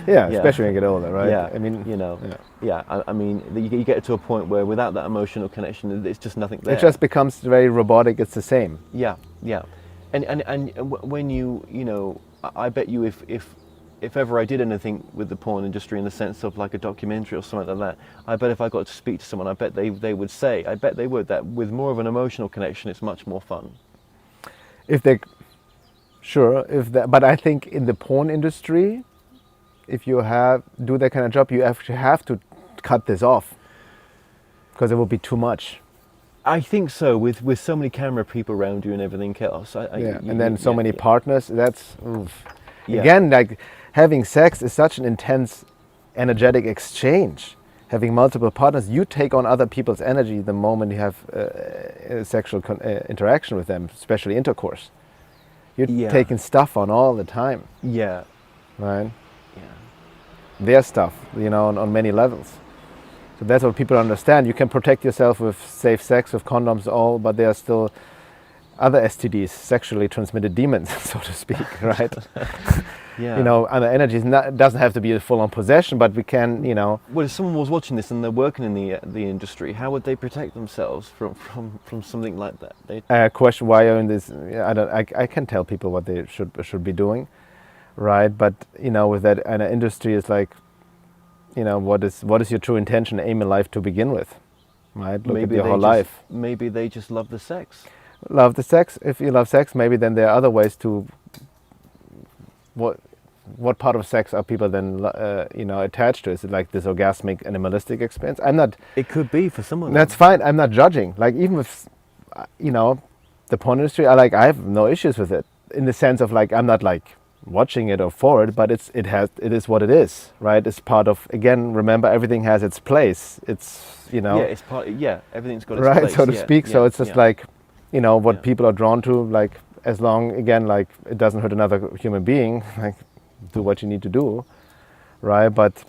Yeah, especially when you get older, right? Yeah, I mean, I mean, you get to a point where without that emotional connection, it's just nothing there. It just becomes very robotic. It's the same. Yeah, and when I bet you if ever I did anything with the porn industry in the sense of like a documentary or something like that, I bet if I got to speak to someone, I bet they would say, that with more of an emotional connection, it's much more fun. But I think in the porn industry, if you do that kind of job, you actually have to cut this off because it will be too much. I think so. With so many camera people around you and everything else. And then so many partners. That's again, like having sex is such an intense, energetic exchange. Having multiple partners, you take on other people's energy the moment you have sexual interaction with them, especially intercourse. You're taking stuff on all the time. Yeah. Right? Yeah. Their stuff, on many levels. So that's what people understand. You can protect yourself with safe sex, with condoms, but there are still other STDs, sexually transmitted demons, so to speak, right? Yeah. Other energies. Doesn't have to be a full-on possession, but we can, Well, if someone was watching this and they're working in the industry, how would they protect themselves from something like that? Question why you're in this? I can tell people what they should be doing, right? But with that, and industry is like, what is your true intention, aim in life to begin with, right? Look at your whole life. Maybe they just love the sex. Love the sex. If you love sex, maybe then there are other ways to. What part of sex are people then attached to? Is it like this orgasmic animalistic experience? It could be for someone. That's fine. I'm not judging. Like even with the porn industry, I have no issues with it in the sense of like I'm not like watching it or for it, but it is what it is, right? It's part of, again, remember, everything has its place. It's, you know, Yeah, it's part. Yeah, everything's got its right, place. so to yeah, speak. Yeah, So it's just yeah. like, you know, what Yeah. people are drawn to, like, as long, again, like, it doesn't hurt another human being, like, do what you need to do, right? But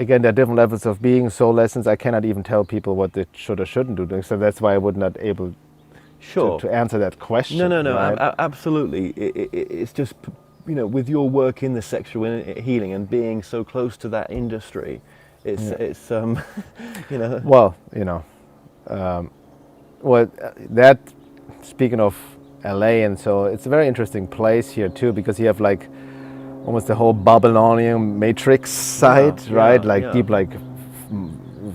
again, there are different levels of being. Soul lessons, I cannot even tell people what they should or shouldn't do. So that's why I would not able Sure. to answer that question. No, right? absolutely. It's just, you know, with your work in the sexual healing and being so close to that industry, it's you know. Well, you know, that, speaking of LA, and so it's a very interesting place here too, because you have like almost the whole Babylonian matrix side, right? Like deep, like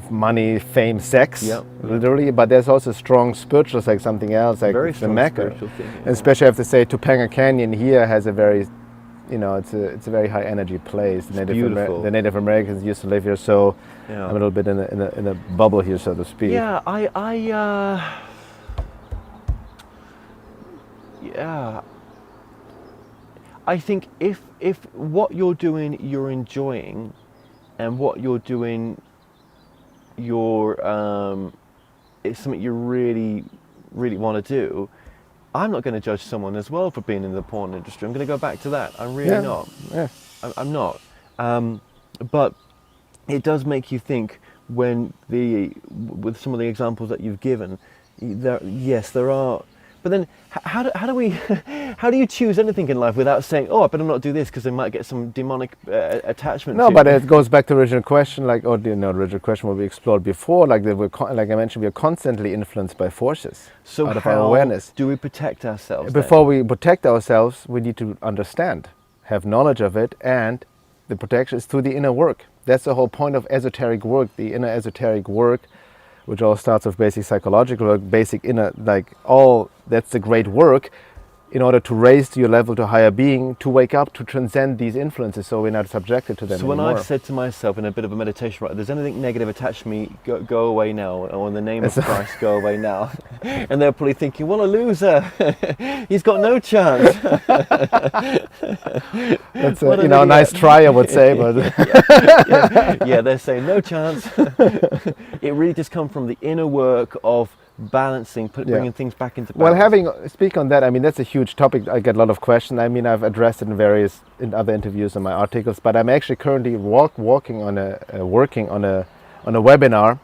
money, fame, sex, literally. But there's also strong spiritual, like something else, like Very the strong Mecca. spiritual thing, yeah. And especially, I have to say, Topanga Canyon here has a very, you know, it's a very high energy place. Beautiful. The Native Americans used to live here, so I'm a little bit in a bubble here, so to speak. Yeah, yeah. I think if what you're doing you're enjoying, and what you're doing it's something you really want to do, I'm not going to judge someone as well for being in the porn industry. I'm going to go back to that. I'm really not. Yeah. I'm not. But it does make you think with some of the examples that you've given. There are. But then, how do you choose anything in life without saying, "Oh, I better not do this because they might get some demonic attachment"? No, to but it goes back to the original question, like, the original question what we explored before, like like I mentioned, we are constantly influenced by forces out of our awareness. Do we protect ourselves? Before we protect ourselves, we need to understand, have knowledge of it, and the protection is through the inner work. That's the whole point of esoteric work, the inner esoteric work, which all starts with basic psychological work, basic inner, that's the great work, in order to raise your level to higher being, to wake up, to transcend these influences, so we're not subjected to them So when anymore. I've said to myself in a bit of a meditation, right, there's anything negative attached to me, go away now, or in the name of Christ, go away now. And they're probably thinking, what a loser, he's got no chance. That's a nice try, I would say, but yeah, they're saying no chance. It really just comes from the inner work of balancing, bringing things back into balance. Well, speak on that, I mean, that's a huge topic. I get a lot of questions. I mean, I've addressed it in other interviews and my articles, but I'm actually currently working on a webinar.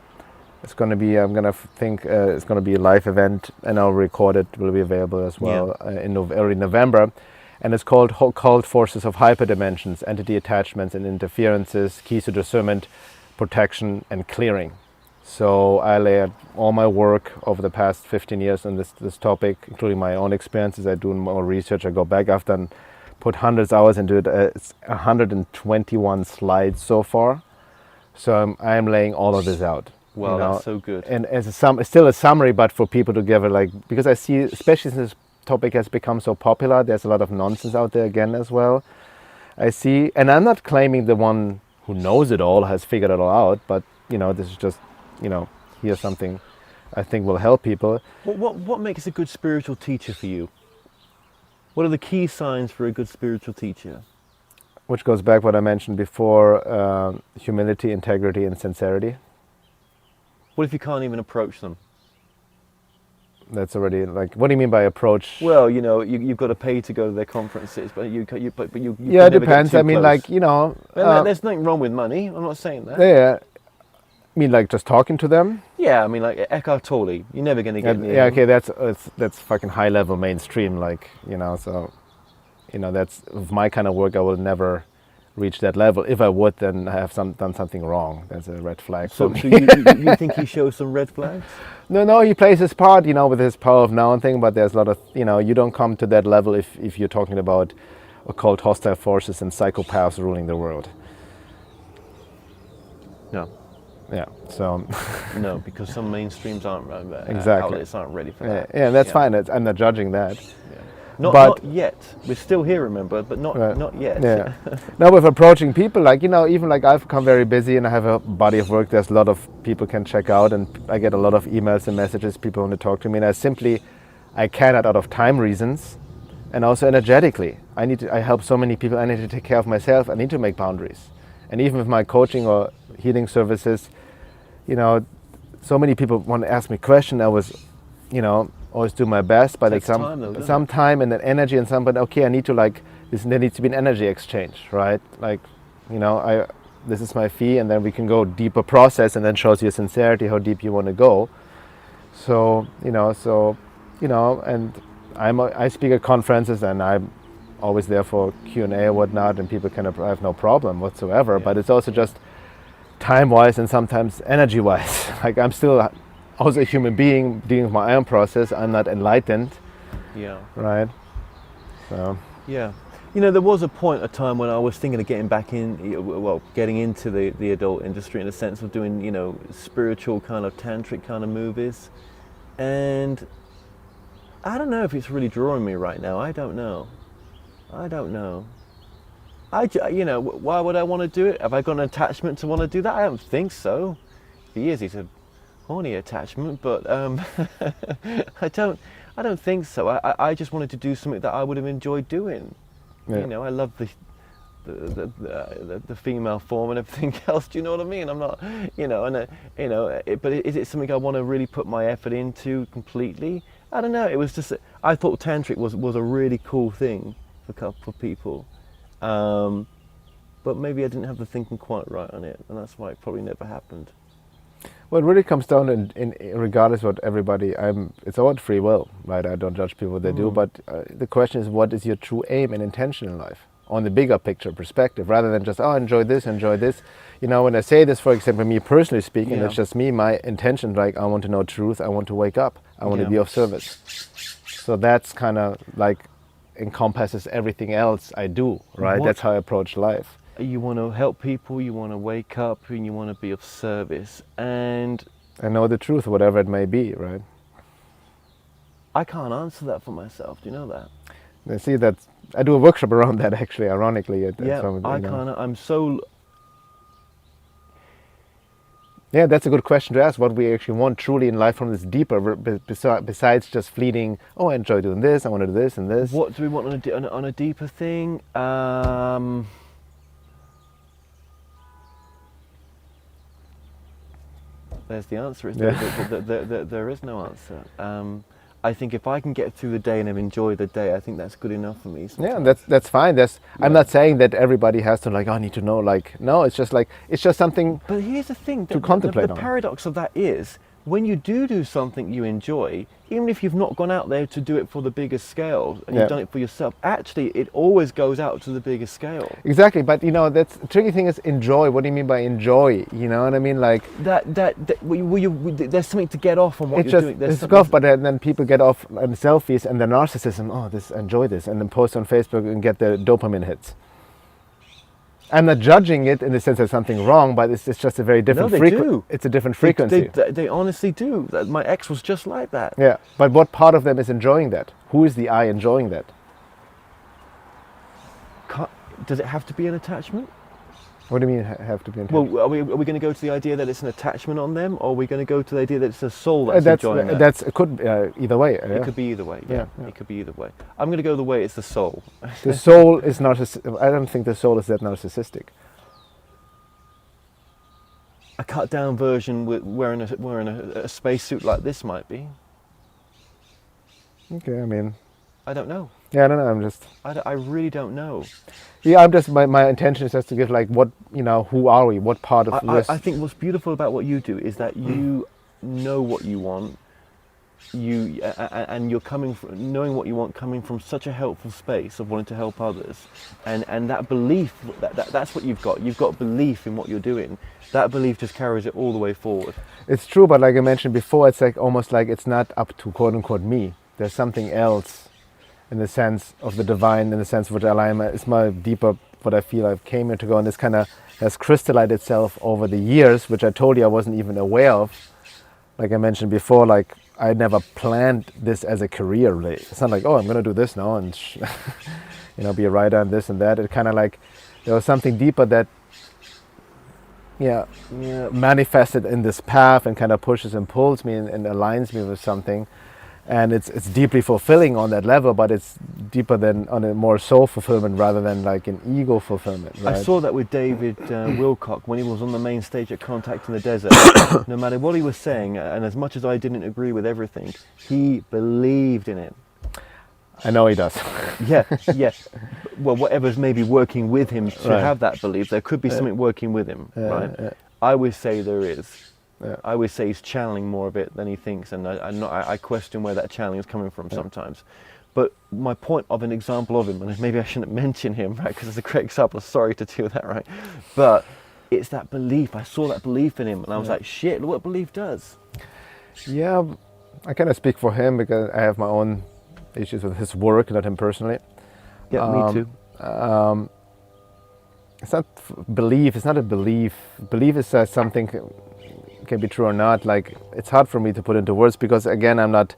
It's going to be, it's going to be a live event, and I'll record it. It will be available as well in early November. And it's called Occult Forces of Hyperdimensions, Entity Attachments and Interferences, Keys to Discernment, Protection and Clearing. So I laid all my work over the past 15 years on this topic, including my own experiences. I do more research. I go back after and put hundreds of hours into it. It's 121 slides so far. So I'm laying all of this out. Wow, that's so good. And as it's still a summary, but for people to give it, because I see, especially since this topic has become so popular, there's a lot of nonsense out there again as well. I see, and I'm not claiming the one who knows it all, has figured it all out, but this is just, here's something I think will help people. What makes a good spiritual teacher for you? What are the key signs for a good spiritual teacher? Which goes back what I mentioned before, humility, integrity, and sincerity. What if you can't even approach them? That's already what do you mean by approach? Well, you've got to pay to go to their conferences, but you yeah, it depends. I mean, there's nothing wrong with money. I'm not saying that. Yeah. I mean, just talking to them? Yeah, I mean, Eckhart Tolle, you're never going to get near him. Okay, that's fucking high level mainstream, so, that's, with my kind of work, I will never reach that level. If I would, then I have done something wrong. That's a red flag. So you think he shows some red flags? No, he plays his part, with his power of now and thing, but there's a lot of, you don't come to that level if you're talking about occult hostile forces and psychopaths ruling the world. No. Yeah, so... No, because some mainstreams aren't, outlets aren't ready for that. Yeah, that's fine. I'm not judging that. Yeah. Not yet. We're still here, remember, but not yet. Yeah. Now with approaching people, even I've become very busy and I have a body of work. There's a lot of people can check out, and I get a lot of emails and messages. People want to talk to me, and I cannot, out of time reasons, And also energetically, I help so many people. I need to take care of myself. I need to make boundaries. And even with my coaching or healing services, you know, so many people want to ask me questions. I was, you know, always do my best, but Takes time though, doesn't some it? time and then energy and some. But okay, I need to there needs to be an energy exchange, right? Like, you know, this is my fee, and then we can go deeper process, and then shows your sincerity, how deep you want to go. So and I speak at conferences, and I'm always there for Q&A or whatnot, and people I have no problem whatsoever. Yeah. But it's also just time-wise and sometimes energy-wise. Like, I'm still also a human being dealing with my own process. I'm not enlightened, Yeah. right? So Yeah. You know, there was a time when I was thinking of getting into the adult industry, in the sense of doing, you know, spiritual kind of tantric kind of movies. And I don't know if it's really drawing me right now. I don't know. You know, why would I want to do it? Have I got an attachment to want to do that? I don't think so. For years it's a horny attachment, but I don't think so. I just wanted to do something that I would have enjoyed doing. yeah. You know, I love the female form and everything else. Do you know what I mean? I'm not, you know, but is it something I want to really put my effort into completely? I don't know. It was just, I thought tantric was a really cool thing for people, but maybe I didn't have the thinking quite right on it, and that's why it probably never happened. Well, it really comes down in regardless what everybody. It's all free will, right? I don't judge people what they do, but the question is, what is your true aim and intention in life, on the bigger picture perspective, rather than just enjoy this. You know, when I say this, for example, me personally speaking, Yeah. it's just me. My intention, like, I want to know truth. I want to wake up. I want to be of service. So that's kind of like encompasses everything else I do, right? That's how I approach life. You want to help people, you want to wake up, and you want to be of service. And I know the truth, whatever it may be, right? I can't answer that for myself. Do you know that? I see that. I do a workshop around that, actually, ironically. I'm so. Yeah, that's a good question to ask. What we actually want truly in life from this deeper, besides just fleeting. Oh, I enjoy doing this. I want to do this and this. What do we want on a deeper thing? There's the answer. There is no answer. I think if I can get through the day and enjoy the day, I think that's good enough for me. Sometimes. Yeah, that's fine. I'm not saying that everybody has to I need to know. No, it's just something. But here's the thing: to contemplate the on. paradox of that is, when you do something you enjoy, even if you've not gone out there to do it for the biggest scale and you've done it for yourself, actually it always goes out to the biggest scale. Exactly, but you know, that's the tricky thing is enjoy. What do you mean by enjoy? You know what I mean? Like there's something to get off on what you're doing. It's golf, but then people get off on selfies and the narcissism. Oh, enjoy this, and then post on Facebook and get the dopamine hits. I'm not judging it in the sense there's something wrong, but it's just a very different frequency. It's a different frequency. They honestly do. My ex was just like that. Yeah, but what part of them is enjoying that? Who is the I enjoying that? Does it have to be an attachment? What do you mean have to be an Well, are we going to go to the idea that it's an attachment on them, or are we going to go to the idea that it's a soul that's enjoying that? It could either way. It could be either way. Yeah. It could be either way. I'm going to go the way it's the soul. The soul is narcissistic. I don't think the soul is that narcissistic. A cut down version with wearing a spacesuit like this might be. Okay, I mean, I don't know. Yeah, I don't know. I really don't know. Yeah, my intention is just to give what, who are we? What part of this? I think what's beautiful about what you do is that you know what you want. And you're knowing what you want, coming from such a helpful space of wanting to help others, and that belief, that's what you've got. You've got belief in what you're doing. That belief just carries it all the way forward. It's true, but like I mentioned before, it's almost like it's not up to quote unquote me. There's something else, in the sense of the divine, in the sense of which it's my deeper, what I feel I've came here to go, and this kind of has crystallized itself over the years, which I told you I wasn't even aware of. Like I mentioned before, I never planned this as a career. Really. It's not like, oh, I'm going to do this now and be a writer and this and that. It kind of there was something deeper that manifested in this path and kind of pushes and pulls me and aligns me with something. and it's deeply fulfilling on that level, but it's deeper than on a more soul fulfillment rather than like an ego fulfillment, right? I saw that with David Wilcock when he was on the main stage at Contact in the Desert. No matter what he was saying, and as much as I didn't agree with everything, he believed in it. I know he does. Yeah. Well, whatever's maybe working with him to Right. have that belief, there could be something working with him, right? Yeah. I would say there is. Yeah. I would say he's channeling more of it than he thinks, and I question where that channeling is coming from sometimes. But my point of an example of him, and maybe I shouldn't mention him, right, because it's a great example, sorry to do that, right? But it's that belief. I saw that belief in him, and I was like, shit, look what belief does. Yeah, I kind of speak for him because I have my own issues with his work, not him personally. Yeah, me too. It's not belief. It's not a belief. Belief is something can be true or not. Like, it's hard for me to put into words because, again, I'm not.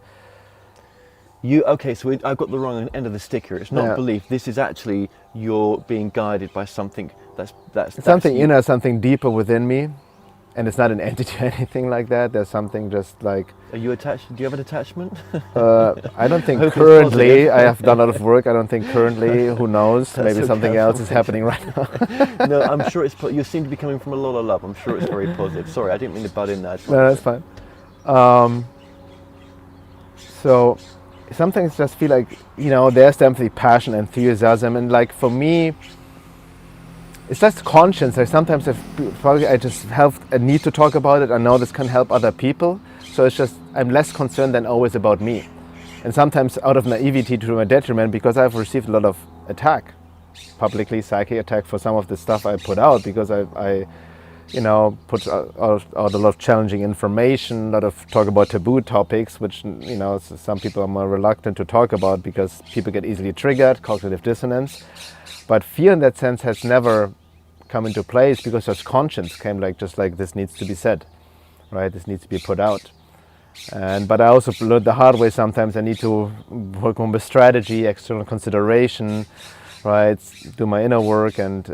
Okay, so I've got the wrong end of the stick here. It's not belief. This is actually you're being guided by something that's something you. inner, something deeper within me, and it's not an entity or anything like that. There's something just like. Are you attached? Do you have an attachment? I don't think Hope it's currently. positive. I have done a lot of work. I don't think currently. Who knows? That's Maybe okay, something I else don't is think happening right now. No, I'm sure it's. You seem to be coming from a lot of love. I'm sure it's very positive. Sorry, I didn't mean to butt in there. No, that's fine. So sometimes just feel like, there's definitely passion, enthusiasm, and like for me, it's just conscience. Sometimes I just have a need to talk about it. I know this can help other people, so it's just I'm less concerned than always about me, and sometimes out of naivety to my detriment because I've received a lot of attack, publicly psychic attack for some of the stuff I put out because I put out a lot of challenging information, a lot of talk about taboo topics, which, some people are more reluctant to talk about because people get easily triggered, cognitive dissonance. But fear in that sense has never come into place because just conscience came just like this needs to be said, right? This needs to be put out. But I also learned the hard way sometimes I need to work on with strategy, external consideration, right? Do my inner work and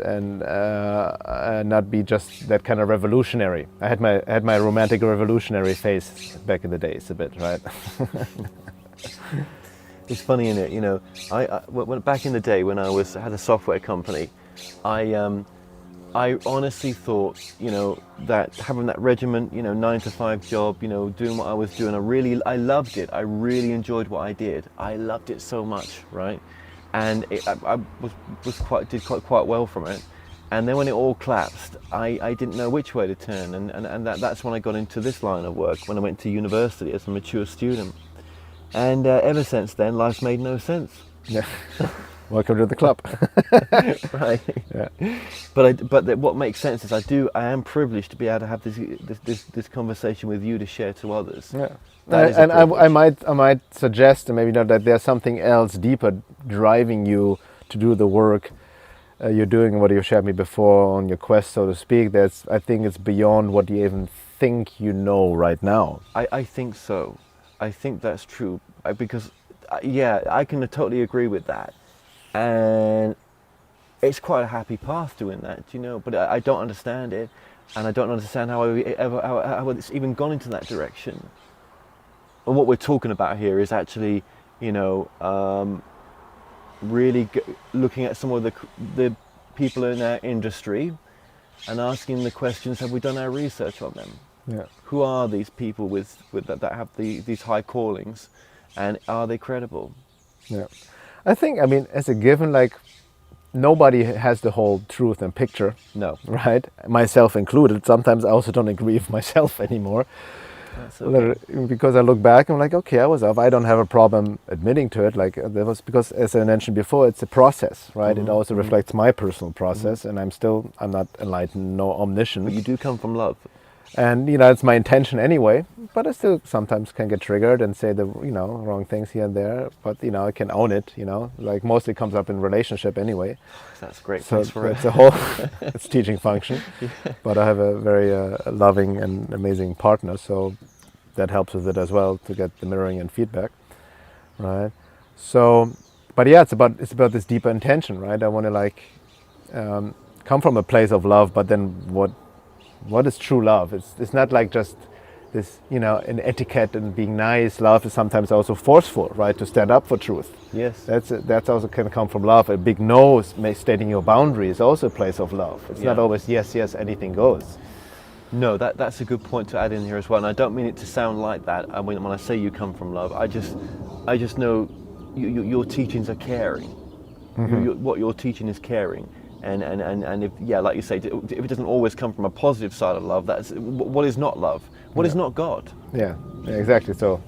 not be just that kind of revolutionary. I had my romantic revolutionary phase back in the days a bit, right? It's funny, isn't it? When back in the day when I had a software company, I honestly thought, that having that regiment, 9 to 5 job, doing what I was doing, I loved it. I really enjoyed what I did. I loved it so much, right? And I did quite well from it. And then when it all collapsed, I didn't know which way to turn. And that's when I got into this line of work, when I went to university as a mature student. And ever since then, life's made no sense. Yeah. Welcome to the club. Right. Yeah. But what makes sense is I am privileged to be able to have this conversation with you to share to others. Yeah. And I might suggest maybe that there's something else deeper driving you to do the work you're doing, what you shared me before on your quest, so to speak. I think it's beyond what you even think you know right now. I think so. I think that's true because I can totally agree with that, and it's quite a happy path doing that, but I don't understand it, and I don't understand how it's even gone into that direction. And what we're talking about here is actually, really looking at some of the people in our industry and asking the questions: have we done our research on them? Yeah. Who are these people with that have these high callings, and are they credible? Yeah, I think, as a given, nobody has the whole truth and picture. No. Right? Myself included. Sometimes I also don't agree with myself anymore. That's okay. Because I look back, I'm like, okay, I was off. I don't have a problem admitting to it. There was, because as I mentioned before, it's a process, right? Mm-hmm. It also reflects my personal process, and I'm not enlightened, no omniscient. But you do come from love. And it's my intention anyway, but I still sometimes can get triggered and say the wrong things here and there, but I can own it, mostly comes up in relationship anyway. That's great. So for it's a whole it's teaching function. Yeah. But I have a very loving and amazing partner, so that helps with it as well, to get the mirroring and feedback, right? So, but yeah, it's about this deeper intention, right? I want to come from a place of love, but then what is true love? It's not just this, an etiquette and being nice. Love is sometimes also forceful, right? To stand up for truth. Yes. That's also can come from love. A big no, stating your boundary, is also a place of love. It's not always yes, anything goes. No, that's a good point to add in here as well. And I don't mean it to sound like that. I mean, when I say you come from love, I just know your teachings are caring. What you're teaching is caring. And if, like you say, if it doesn't always come from a positive side of love, that's what is not love. What is not God? Yeah, exactly. So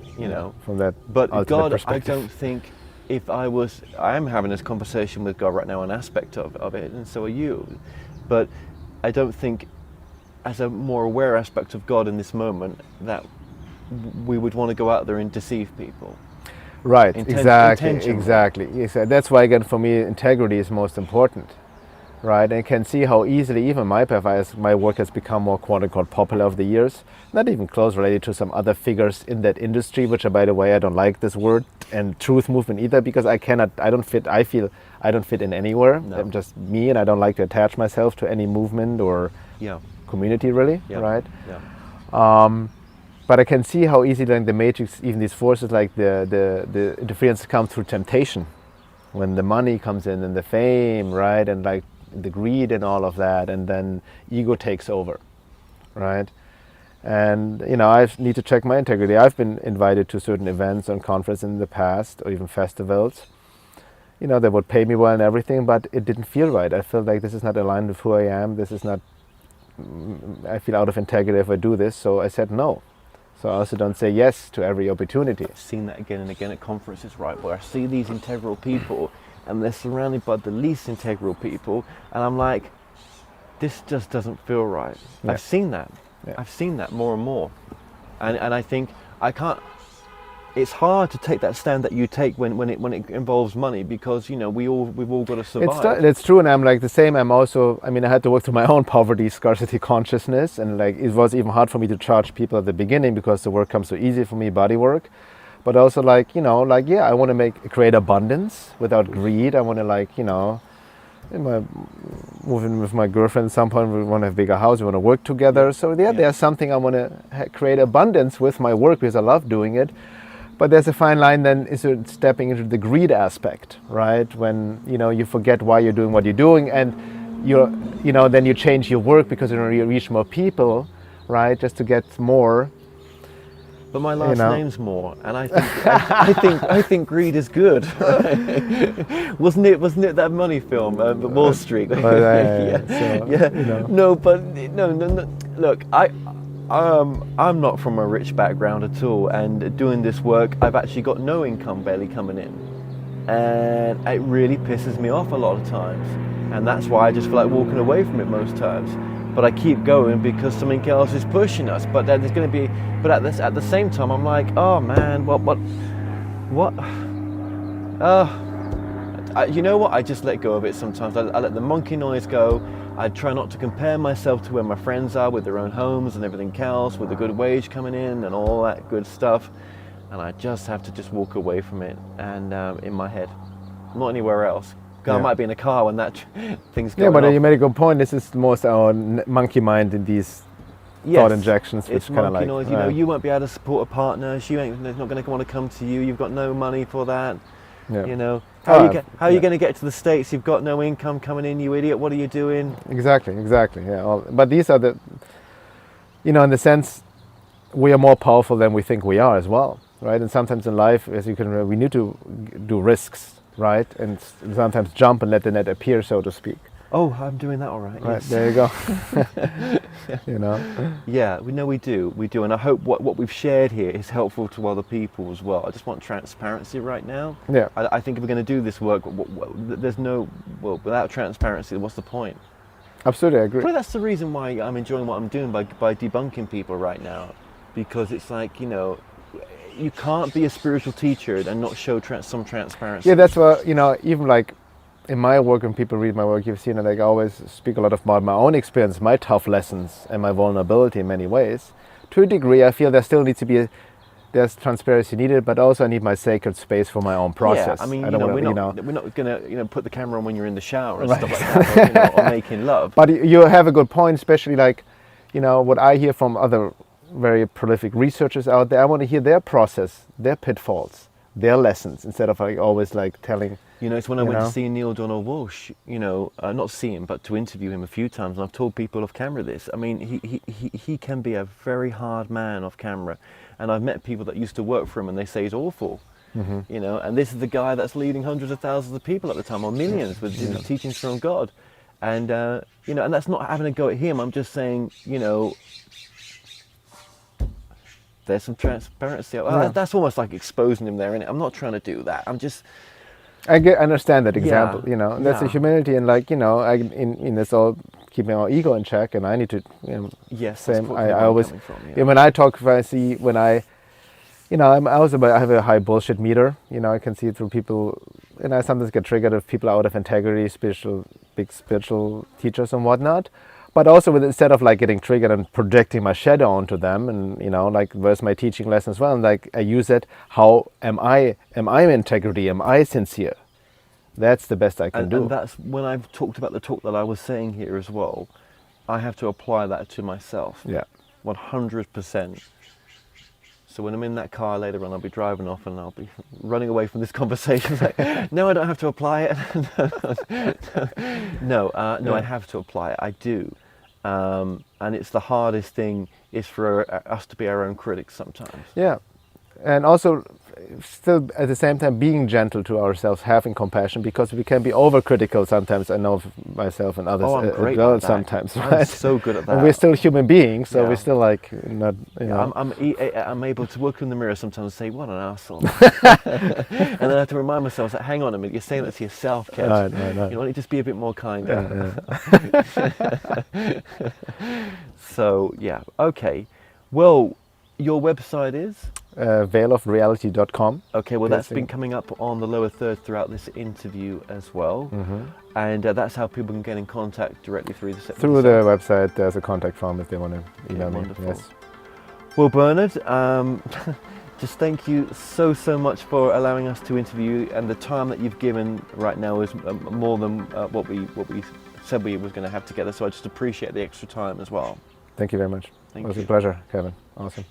from that. But God, I don't think. If I am having this conversation with God right now, an aspect of it, and so are you. But I don't think, as a more aware aspect of God in this moment, that we would want to go out there and deceive people. Right. Exactly. That's why, again, for me, integrity is most important. Right, and can see how easily even my path, as my work has become more quote-unquote popular over the years, not even close related to some other figures in that industry, which, by the way, I don't like this word, and truth movement either, because I don't fit in anywhere. No. I'm just me, and I don't like to attach myself to any movement or community, really, right? Yeah. But I can see how easily, like the matrix, even these forces like the interference come through temptation, when the money comes in and the fame, right, and like the greed and all of that, and then ego takes over, right? And I need to check my integrity. I've been invited to certain events and conferences in the past, or even festivals. They would pay me well and everything, but it didn't feel right. I felt like this is not aligned with who I am. This is not. I feel out of integrity if I do this, so I said no. So I also don't say yes to every opportunity. I've seen that again and again at conferences, right, where I see these integral people and they're surrounded by the least integral people, and I'm like, this just doesn't feel right. Yeah. I've seen that. Yeah. I've seen that more and more. And I think it's hard to take that stand that you take when it involves money, because we've all got to survive. It's true, and I'm like the same. I had to work through my own poverty, scarcity consciousness, and like it was even hard for me to charge people at the beginning because the work comes so easy for me, body work. But also I want to create abundance without greed. I want to moving with my girlfriend at some point, we want to have a bigger house, we want to work together. So there's something I want to create abundance with my work, because I love doing it. But there's a fine line then, is stepping into the greed aspect, right? When you forget why you're doing what you're doing, and then you change your work because you reach more people, right? Just to get more. But my last name's Moore, and I think greed is good. Wasn't it that money film, Wall Street? No. Look, I'm not from a rich background at all, and doing this work, I've actually got no income barely coming in, and it really pisses me off a lot of times, and that's why I just feel like walking away from it most times. But I keep going because something else is pushing us. But then there's going to be, at the same time, I'm like, oh man, what? You know what? I just let go of it sometimes. I let the monkey noise go. I try not to compare myself to where my friends are with their own homes and everything else, with a good wage coming in and all that good stuff. And I just have to just walk away from it, and in my head, not anywhere else. I might be in a car when that thing's going off. You made a good point. This is the most our monkey mind in these thought injections. It's monkey noise. You won't be able to support a partner. They're not going to want to come to you. You've got no money for that. Yeah. How are you going to get to the States? You've got no income coming in, you idiot. What are you doing? Exactly. Yeah. But these are the, in the sense, we are more powerful than we think we are as well, right? And sometimes in life, we need to do risks. Right, and sometimes jump and let the net appear, so to speak. Oh, I'm doing that all right. Right, yes. There you go. Yeah, we do, and I hope what we've shared here is helpful to other people as well. I just want transparency right now. Yeah. I think if we're going to do this work, without transparency, what's the point? Absolutely, I agree. But that's the reason why I'm enjoying what I'm doing by debunking people right now, because it's like you can't be a spiritual teacher and not show some transparency. Yeah, that's what, even like in my work, when people read my work, you've seen that I always speak a lot about my own experience, my tough lessons and my vulnerability in many ways. To a degree, I feel there still needs to be, there's transparency needed, but also I need my sacred space for my own process. Yeah, I mean, we're not going to put the camera on when you're in the shower and stuff like that, or making love. But you have a good point, especially like, what I hear from other very prolific researchers out there. I want to hear their process, their pitfalls, their lessons, instead of like always like telling. You know, it's when I went to see Neil Donald Walsh, you know, not see him, but to interview him a few times, and I've told people off camera this. I mean, he can be a very hard man off camera, and I've met people that used to work for him, and they say he's awful. You know, and this is the guy that's leading hundreds of thousands of people at the time, or millions, with the teachings from God. And, you know, and that's not having a go at him. I'm just saying, you know, there's some transparency. That's almost like exposing him there, innit? I'm not trying to do that. I'm just... I understand that example, you know, and that's the humility, and like, you know, in it's all keeping our ego in check, and I need to, you know, same. I always, when I talk, if I see, when I, you know, I have a high bullshit meter, you know, I can see it through people, and I sometimes get triggered if people are out of integrity, big spiritual teachers and whatnot. But also instead of like getting triggered and projecting my shadow onto them, and you know, like where's my teaching lesson as well, and like I use it, how am I integrity, am I sincere? That's the best I can do. And that's when I've talked about the talk that I was saying here as well, I have to apply that to myself. Yeah. 100%. So when I'm in that car later on, I'll be driving off and I'll be running away from this conversation. Like, no, I don't have to apply it. No, I have to apply it. I do. And it's the hardest thing is for us to be our own critics sometimes. Yeah. And also still at the same time being gentle to ourselves, having compassion, because we can be overcritical sometimes. I know of myself and others as well sometimes. I'm right? so good at that. And we're still human beings, so we're still like not. You know. I'm able to look in the mirror sometimes and say, "What an arsehole," and then I have to remind myself that, "Hang on a minute, you're saying that to yourself, Kev. No. You want to just be a bit more kinder." So yeah, okay. Well, your website is. veilofreality.com. Okay, well that's been coming up on the lower third throughout this interview as well, and that's how people can get in contact directly through the website. There's a contact form if they want to email me. Wonderful. Yes. Well, Bernhard, just thank you so much for allowing us to interview you, and the time that you've given right now is more than what we said we was going to have together. So I just appreciate the extra time as well. Thank you very much. Thank it was you. a pleasure, Kevin. Awesome.